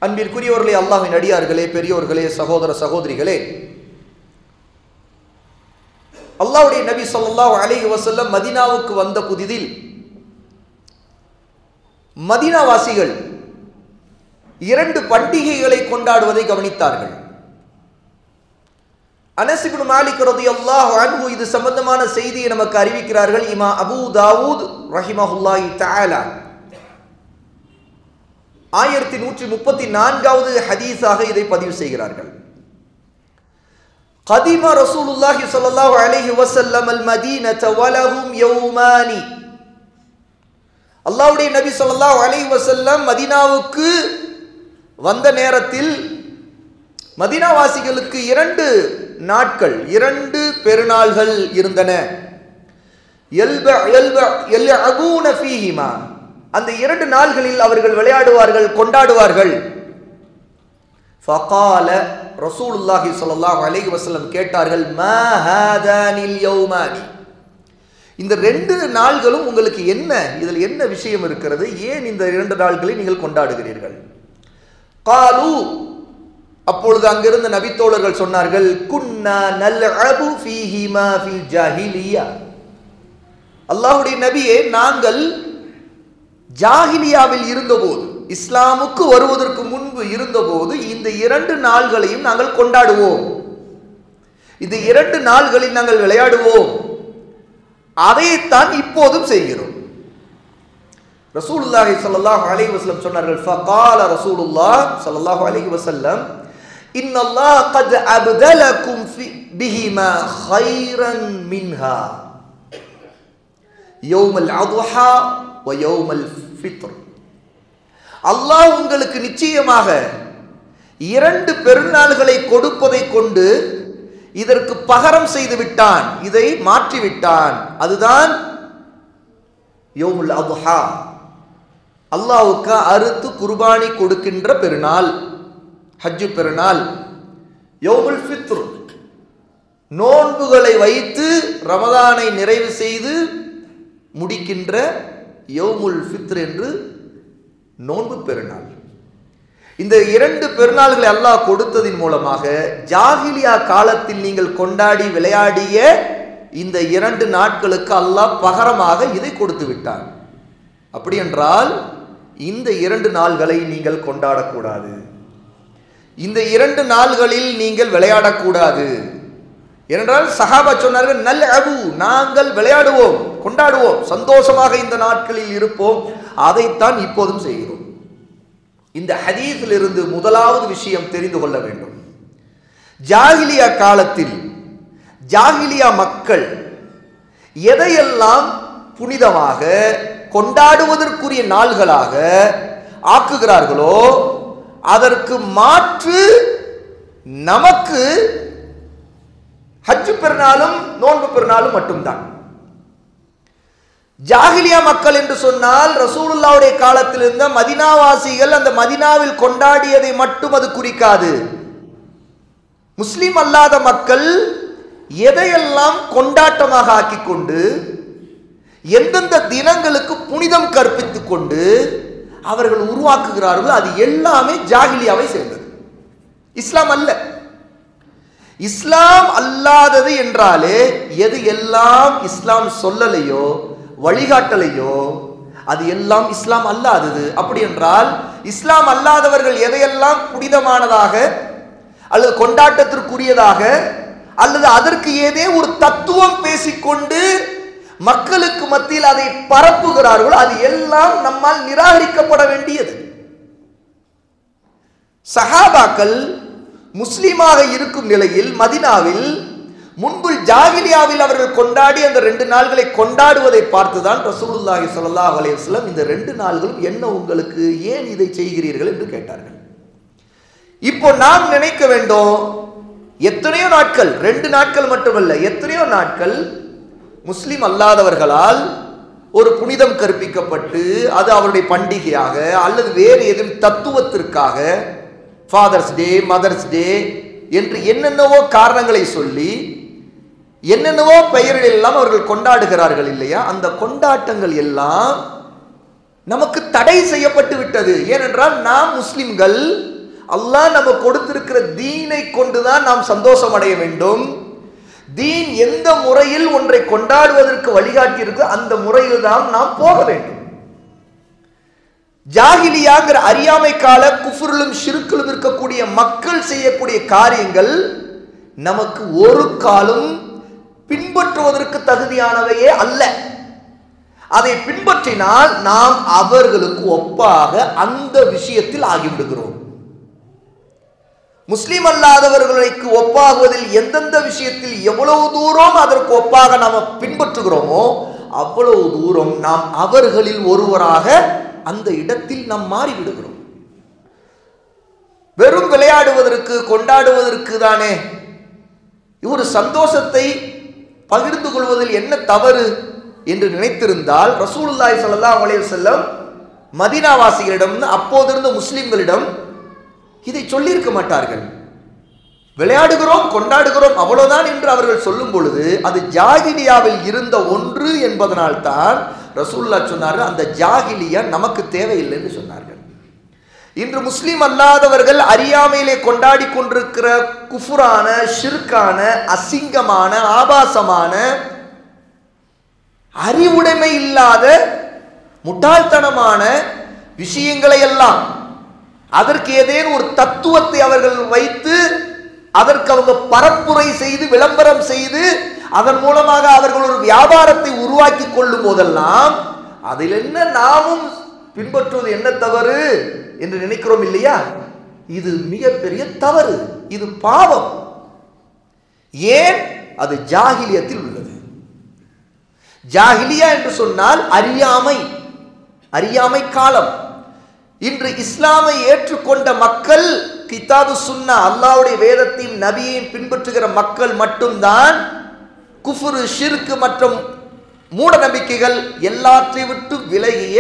அன்பிற்குரியவர்களே, அல்லாஹ்வின் அடியார்களே, பெரியோர்களே, சகோதர சகோதரிகளே, அல்லாஹ்வுடைய நபி ஸல்லல்லாஹு அலைஹி வஸல்லம் மதீனாவுக்கு வந்த புதிதில் மதீனாவாசிகள் 2 பண்டிகைகளை கொண்டாடுவதை கவனித்தார்கள். அனஸ் இப்னு மாலிக் ரலியல்லாஹு அன்ஹு இது சம்பந்தமான செய்தியை நமக்கு அறிவிக்கிறார்கள். இமாம் அபூ தாவூத் ரஹிமஹுல்லாஹி தஆலா 1134வது ஹதீஸாக இதை பதிவு செய்கிறார்கள். قدم رسول الله صلى الله عليه وسلم المدينة ولهم يومان. அல்லாஹ்வுடைய நபி ஸல்லல்லாஹு அலைஹி வஸல்லம் மதீனாவுக்கு வந்த நேரத்தில் மதீனாவாசிகளுக்கு 2 நாட்கள், 2 பெருநாள்கள் இருந்தன. யல்அபூன ஃபீஹிமா, அந்த 2 நாள்களில் அவர்கள் விளையாடுவார்கள், கொண்டாடுவார்கள். ஃபகால ரசூலுல்லாஹி ஸல்லல்லாஹு அலைஹி வஸல்லம் கேட்டார்கள், மா ஹாதானில் யௌமானி, இந்த 2 நாள்களும் உங்களுக்கு என்ன, இதில் என்ன விஷயம் இருக்கிறது, ஏன் இந்த 2 நாள்களை நீங்கள் கொண்டாடுகிறீர்கள்? காலு, அப்பொழுது அங்கிருந்த நபித்தோழர்கள் சொன்னார்கள், குன்னா நல்அபு ஃபீஹிமா ஃபில் ஜாஹிலியா, அல்லாஹ்வுடைய நபியே, நாங்கள் ஜாஹிலியாவில் இருந்தபோது, இஸ்லாமுக்கு வருவதற்கு முன்பு இருந்தபோது இந்த 2 நாள்களையும் நாங்கள் கொண்டாடுவோம், இந்த 2 நாள்களில் நாங்கள் விளையாடுவோம், அதைத்தான் இப்போதும் செய்கிறோம். ரசூலுல்லாஹி ஸல்லல்லாஹு அலைஹி வஸல்லம் சொன்னார்கள், ஃபகால ரசூலுல்லாஹ் ஸல்லல்லாஹு அலைஹி வஸல்லம், இன்னல்லாஹ் கத் அப்தலகும் பிஹிமா கைரன் மின்ஹா யௌமல் அத்ஹா வ யௌமல் ஃபித்ர். அல்லாஹ் உங்களுக்கு நிச்சயமாக 2 பெருநாள்களை கொடுப்பதை கொண்டு இதற்கு பகரம் செய்து விட்டான், இதை மாற்றிவிட்டான். அதுதான் யௌமுல் அத்ஹா, அல்லாஹ்வுக்கு அறுத்து குர்பானி கொடுக்கின்ற பெருநாள், ஹஜ் பெருநாள். யௌமுல் ஃபித்ர், நோன்புகளை வைத்து ரமதானை நிறைவு செய்து முடிக்கின்ற யௌமுல் ஃபித்ர் என்று நோன்பு பெருநாள். இந்த 2 பெருநாள்களை அல்லாஹ் கொடுத்ததின் மூலமாக ஜாஹிலியா காலத்தில் நீங்கள் கொண்டாடி விளையாடிய இந்த 2 நாட்களுக்கு அல்லாஹ் பகரமாக இதை கொடுத்து விட்டான். அப்படி என்றால் இந்த 2 நாள்களை நீங்கள் கொண்டாடக்கூடாது, இந்த 2 நாள்களில் நீங்கள் விளையாடக்கூடாது. ஏனென்றால் சஹாபா சொன்னார்கள், நல் அபு, நாங்கள் விளையாடுவோம், கொண்டாடுவோம், சந்தோஷமாக இந்த நாட்களில் இருப்போம், அதைத்தான் இப்போதும் செய்கிறோம். இந்த ஹதீஸில் இருந்து முதலாவது விஷயம் தெரிந்து கொள்ள வேண்டும். ஜாஹிலியா காலத்தில் ஜாஹிலியா மக்கள் எதையெல்லாம் புனிதமாக கொண்டாடுவதற்குரிய நாள்களாக ஆக்குகிறார்களோ அதற்கு மாற்று நமக்கு ஹஜ் பெருநாளும் நோன்பு பெருநாளும் மட்டும்தான். ஜாஹிலியா மக்கள் என்று சொன்னால் ரசூலுல்லாஹ்வுடைய காலத்தில் இருந்த மதீனாவாசிகள் அந்த மதீனாவில் கொண்டாடியதை மட்டும் அது குறிக்காது. முஸ்லிம் அல்லாத மக்கள் எதையெல்லாம் கொண்டாட்டமாக ஆக்கிக் கொண்டு எந்தெந்த தினங்களுக்கு புனிதம் கற்பித்துக் கொண்டு அவர்கள் உருவாக்குகிறார்கள், அது எல்லாமே ஜாஹிலியாவை சேர்ந்தது, இஸ்லாம் அல்ல. இஸ்லாம் அல்லாதது என்றாலே எது எல்லாம் இஸ்லாம் சொல்லலையோ வழிகாட்டலையோ அது எல்லாம் இஸ்லாம் அல்லாதது. அப்படி என்றால் இஸ்லாம் அல்லாதவர்கள் எதையெல்லாம் புனிதமானதாக அல்லது கொண்டாட்டத்திற்குரியதாக அல்லது அதற்கு ஏதே ஒரு தத்துவம் பேசிக்கொண்டு மக்களுக்கு மத்தியில் அதை பரப்புகிறார்களோ அது எல்லாம் நம்மால் நிராகரிக்கப்பட வேண்டியது. சஹாபாக்கள் முஸ்லிமாக இருக்கும் நிலையில் மதீனாவில் முன்பு ஜாஹிலியாவில் அவர்கள் கொண்டாடி அந்த 2 நாள்களை கொண்டாடுவதை பார்த்துதான் ரசூலுல்லாஹி ஸல்லல்லாஹு அலைஹி வஸல்லம் இந்த 2 நாள்களும் என்ன உங்களுக்கு, ஏன் இதை செய்கிறீர்கள் என்று கேட்டார்கள். இப்போ நாம் நினைக்க வேண்டும், எத்தனையோ நாட்கள், 2 நாட்கள் மட்டுமல்ல, எத்தனையோ நாட்கள் முஸ்லிம் அல்லாதவர்களால் ஒரு புனிதம் கற்பிக்கப்பட்டு அது அவருடைய பண்டிகையாக அல்லது வேறு எதுவும் தத்துவத்திற்காக ஃபாதர்ஸ் டே, மதர்ஸ் டே என்று என்னென்னவோ காரணங்களை சொல்லி என்னென்னவோ பெயரில் எல்லாம் அவர்கள் கொண்டாடுகிறார்கள் இல்லையா? அந்த கொண்டாட்டங்கள் எல்லாம் நமக்கு தடை செய்யப்பட்டு விட்டது. ஏனென்றால் நாம் முஸ்லிம்கள், அல்லாஹ் நமக்கு கொடுத்திருக்கிற தீனை கொண்டுதான் நாம் சந்தோஷம் அடைய வேண்டும். தீன் எந்த முறையில் ஒன்றை கொண்டாடுவதற்கு வழிகாட்டி இருக்கு அந்த முறையில் தான் நாம் போக வேண்டும். ஜாகிலியாங்கிற அறியாமை கால குஃப்ரிலும் ஷிர்கிலும் இருக்கக்கூடிய மக்கள் செய்யக்கூடிய காரியங்கள் நமக்கு ஒரு காலம் பின்பற்றுவதற்கு தகுதியானவையே அல்ல. அதை பின்பற்றினால் நாம் அவர்களுக்கு ஒப்பாக அந்த விஷயத்தில் ஆகிவிடுகிறோம். முஸ்லிம் அல்லாதவர்களுக்கு ஒப்பாகுவதில் எந்தெந்த விஷயத்தில் எவ்வளவு தூரம் அதற்கு ஒப்பாக நாம் பின்பற்றுகிறோமோ அவ்வளவு தூரம் நாம் அவர்களில் ஒருவராக அந்த இடத்தில் நாம் மாறிவிடுகிறோம். வெறும் விளையாடுவதற்கு கொண்டாடுவதற்கு தானே ஒரு சந்தோஷத்தை பகிர்ந்து கொள்வதில் என்ன தவறு என்று நினைத்திருந்தால் ரசூலுல்லாஹி ஸல்லல்லாஹு அலைஹி வஸல்லம் மதீனாவாசிகளிடம், அப்போதிருந்த முஸ்லிம்களிடம் இதை சொல்லியிருக்க மாட்டார்கள். விளையாடுகிறோம் கொண்டாடுகிறோம் அவ்வளவுதான் என்று அவர்கள் சொல்லும் பொழுது அது ஜாகிலியாவில் இருந்த ஒன்று என்பதனால் தான் ரசூலுல்லாஹ் சொன்னார்கள், அந்த ஜாகிலியா நமக்கு தேவையில்லை என்று சொன்னார்கள். இன்று முஸ்லிம் அல்லாதவர்கள் அறியாமையிலே கொண்டாடி கொண்டிருக்கிற குஃபுரான, ஷிர்கான, அசிங்கமான, ஆபாசமான, அறிவுடைமை இல்லாத முட்டாள்தனமான விஷயங்களை எல்லாம் அதற்கு ஏதேனும் ஒரு தத்துவத்தை அவர்கள் வைத்து அதற்கு அவங்க பரப்புரை செய்து விளம்பரம் செய்து அதன் மூலமாக அவர்கள் ஒரு வியாபாரத்தை உருவாக்கி கொள்ளும் போதெல்லாம் அதில் என்ன நாமும் பின்பற்றுவது என்ன தவறு என்று நினைக்கிறோம் இல்லையா? இது மிகப்பெரிய தவறு, இது பாவம். ஏன்? அது ஜாகிலியத்தில் உள்ளது. ஜாகிலியா என்று சொன்னால் அறியாமை, அறியாமை காலம். இன்று இஸ்லாமை ஏற்றுக்கொண்ட மக்கள், கிதாபு சுன்னா அல்லாஹ்வுடைய வேதத்தையும் நபியையும் பின்பற்றுகிற மக்கள் மட்டும்தான் குஃப்ரு, ஷிர்க் மற்றும் மூட நம்பிக்கைகள் எல்லாற்றை விட்டு விலகிய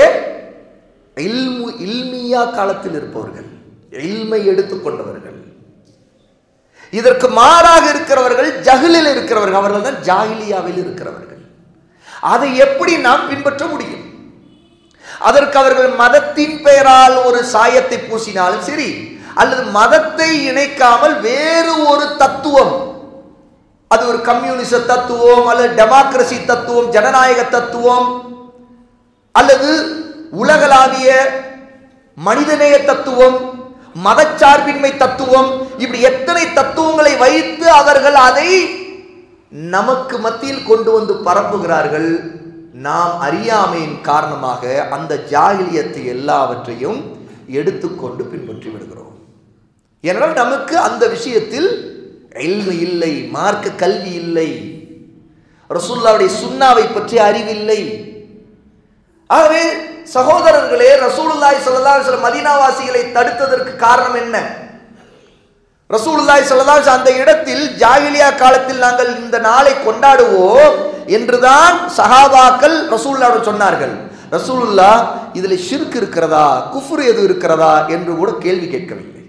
இல்மியா காலத்தில் இருப்பவர்கள், இல்மை எடுத்துக்கொண்டவர்கள். இதற்கு மாறாக இருக்கிறவர்கள் ஜஹ்லில் இருக்கிறவர்கள், அவர்கள் தான் ஜாகிலியாவில் இருக்கிறவர்கள். அதை எப்படி நாம் பின்பற்ற முடியும்? அதற்கு அவர்கள் மதத்தின் பெயரால் ஒரு சாயத்தை பூசினாலும் சரி, அல்லது மதத்தை இணைக்காமல் வேறு ஒரு தத்துவம், அது ஒரு கம்யூனிச தத்துவம் அல்லது டெமோக்ரசி தத்துவம், ஜனநாயக தத்துவம் அல்லது உலகளாவிய மனிதநேய தத்துவம், மதச்சார்பின்மை தத்துவம், இப்படி எத்தனை தத்துவங்களை வைத்து அவர்கள் அதை நமக்கு மத்தியில் கொண்டு வந்து பரப்புகிறார்கள். நாம் அறியாமையின் காரணமாக அந்த ஜாகிலியத்தை எல்லாவற்றையும் எடுத்துக்கொண்டு பின்பற்றி விடுகிறோம். ஏனென்றால் நமக்கு அந்த விஷயத்தில் இல்மு இல்லை, மார்க்க கல்வி இல்லை, ரசூலுல்லாஹ்வுடைய சுன்னாவை பற்றி அறிவில்லை. ஆகவே சகோதரர்களே, ரசூலுல்லாஹி ஸல்லல்லாஹு அலைஹி வஸல்லம் மதீனாவாசிகளை தடுத்ததற்கு காரணம் என்ன? ரசூலுல்லாஹி ஸல்லல்லாஹு அலைஹி வஸல்லம் அந்த இடத்தில் ஜாகிலியா காலத்தில் நாங்கள் இந்த நாளை கொண்டாடுவோம் என்றுதான் சஹாபாக்கள் ரசூலுல்லாஹ்விடம் சொன்னார்கள். ரசூலுல்லாஹ் இதில் ஷிர்க் இருக்கிறதா, குஃப்ர் எது இருக்கிறதா என்று கூட கேள்வி கேட்கவில்லை.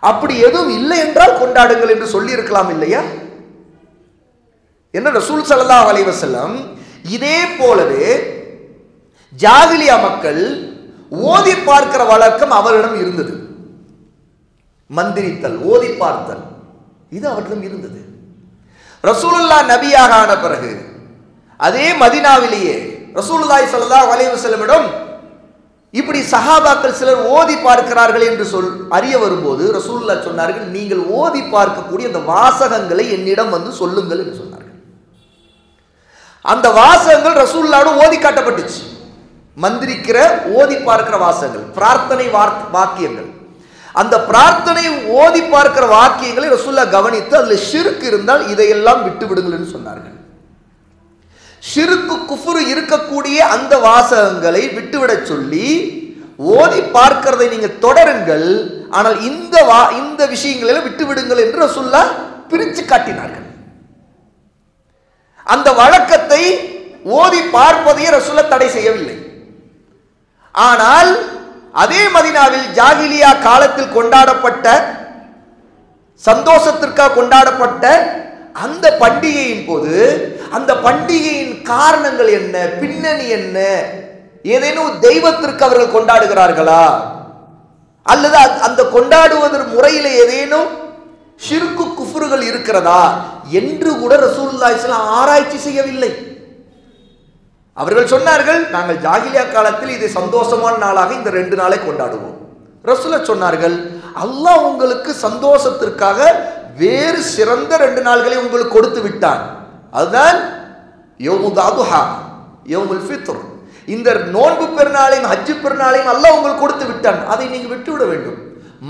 அப்படி எதுவும் இல்லை என்றால் கொண்டாடுங்கள் என்று சொல்லி இருக்கலாம் இல்லையா? என்ன ரசூல் ஸல்லல்லாஹு அலைஹி வஸல்லம் இதே போலவே ஜாகிலியா மக்கள் ஓதி பார்க்கிற வழக்கம் அவர்களிடம் இருந்தது. மந்திரித்தல், ஓதி பார்த்தல், இது அவர்களிடம் இருந்தது. ரசூலுல்லாஹ் நபியாக ஆன பிறகு அதே மதீனாவிலேயே ரசூலுல்லாஹி ஸல்லல்லாஹு அலைஹி வஸல்லமிடம் இப்படி சஹாபாக்கள் சிலர் ஓதி பார்க்கிறார்கள் என்று அறிய வரும்போது ரசூலுல்லாஹ் சொன்னார்கள், நீங்கள் ஓதி பார்க்கக்கூடிய அந்த வாசகங்களை என்னிடம் வந்து சொல்லுங்கள் என்று சொன்னார்கள். அந்த வாசகங்கள் ரசூலுல்லாஹ்வோடு ஓதி காட்டப்பட்டுச்சு. மந்திரிக்கிற, ஓதி பார்க்கிற வாசகங்கள், பிரார்த்தனை வாக்கியங்கள். அந்த பிரார்த்தனை ஓதி பார்க்கிற வாக்கியங்களை ரசூலுல்லாஹ் கவனித்து அதில் ஷிர்க் இருந்தால் இதையெல்லாம் விட்டு விடுங்கள் என்று சொன்னார்கள். ஷிர்க், குஃப்ர் இருக்கக்கூடிய அந்த வாசகங்களை விட்டுவிடச் சொல்லி ஓதி பார்க்கிறதை நீங்கள் தொடருங்கள், ஆனால் இந்த விஷயங்களை விட்டு விடுங்கள் என்று ரசூலுல்லாஹ் பிரித்து காட்டினார்கள். அந்த வழக்கத்தை ஓதி பார்ப்பதையே ரசூலுல்லாஹ் தடை செய்யவில்லை. ஆனால் அதே மதீனாவில் ஜாகிலியா காலத்தில் கொண்டாடப்பட்ட, சந்தோஷத்திற்காக கொண்டாடப்பட்ட அந்த பண்டிகையின் போது அந்த பண்டிகையின் காரணங்கள் என்ன, பின்னணி என்ன ஏதேனும் தெய்வத்திற்கு அவர்கள் கொண்டாடுகிறார்களா, அல்லது அந்த கொண்டாடுவதற்கு முறையில் ஏதேனும் ஷிர்கு குஃப்ருகள் இருக்கிறதா என்று கூட ரசூலுல்லாஹி ஸல்லல்லாஹு அலைஹி வஸல்லம் ஆராய்ச்சி செய்யவில்லை. அவர்கள் சொன்னார்கள், நாங்கள் ஜாகிலியா காலத்தில் இதை சந்தோஷமான நாளாக இந்த 2 நாளை கொண்டாடுவோம். ரசூலுல்லாஹ் சொன்னார்கள், அல்லாஹ் உங்களுக்கு சந்தோஷத்திற்காக வேறு சிறந்த 2 நாள்களை உங்களுக்கு கொடுத்து விட்டான். அதுதான் யௌமுல் அதுஹா, யௌமுல் ஃபித்ர். இந்த நோன்பு பெருநாளையும் ஹஜ் பெருநாளையும் அல்லாஹ் உங்களுக்கு கொடுத்து விட்டான். அதை நீங்க விட்டுவிட வேண்டும்.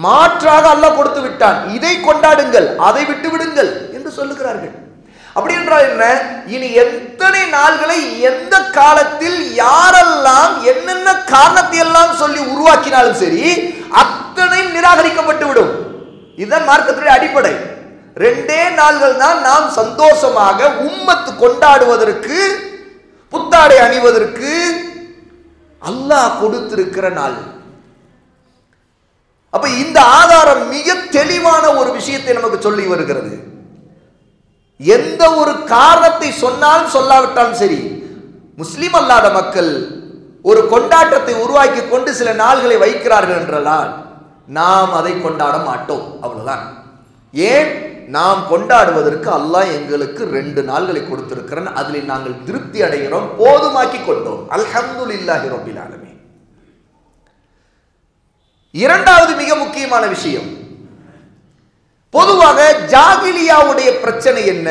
மாற்றாக அல்லாஹ் கொடுத்து விட்டான், இதை கொண்டாடுங்கள், அதை விட்டு விடுங்கள் என்று சொல்லுகிறார்கள். அப்படி என்றால் என்ன, இனி எத்தனை நாள்களை எந்த காலத்தில் யாரெல்லாம் என்னென்ன காரணத்தை எல்லாம் சொல்லி உருவாக்கினாலும் சரி, அத்தனையும் நிராகரிக்கப்பட்டு விடும். இதுதான் மார்க்கத்துடைய அடிப்படை. 2 நாள்கள் தான் நாம் சந்தோஷமாக உம்மத்து கொண்டாடுவதற்கு, புத்தாடை அணிவதற்கு அல்லாஹ் கொடுத்திருக்கிற நாள். அப்ப இந்த ஆதாரம் மிக தெளிவான ஒரு விஷயத்தை நமக்கு சொல்லி வருகிறது. எந்த ஒரு காரணத்தை சொன்னாலும் சொல்லாவிட்டாலும் சரி, முஸ்லிம் அல்லாத மக்கள் ஒரு கொண்டாட்டத்தை உருவாக்கி கொண்டு சில நாள்களை வைக்கிறார்கள் என்றால் நாம் அதை கொண்டாட மாட்டோம். அவ்வளவுதான். ஏன்? நாம் கொண்டாடுவதற்கு அல்லாஹ் எங்களுக்கு 2 நாள்களை கொடுத்திருக்கிறான். அதில் நாங்கள் திருப்தி அடைகிறோம், போதுமாக்கி கொண்டோம். அல்ஹம்துலில்லாஹி ரப்பில் ஆலமீன். இரண்டாவது மிக முக்கியமான விஷயம், பொதுவாக ஜாகிலியாவுடைய பிரச்சனை என்ன?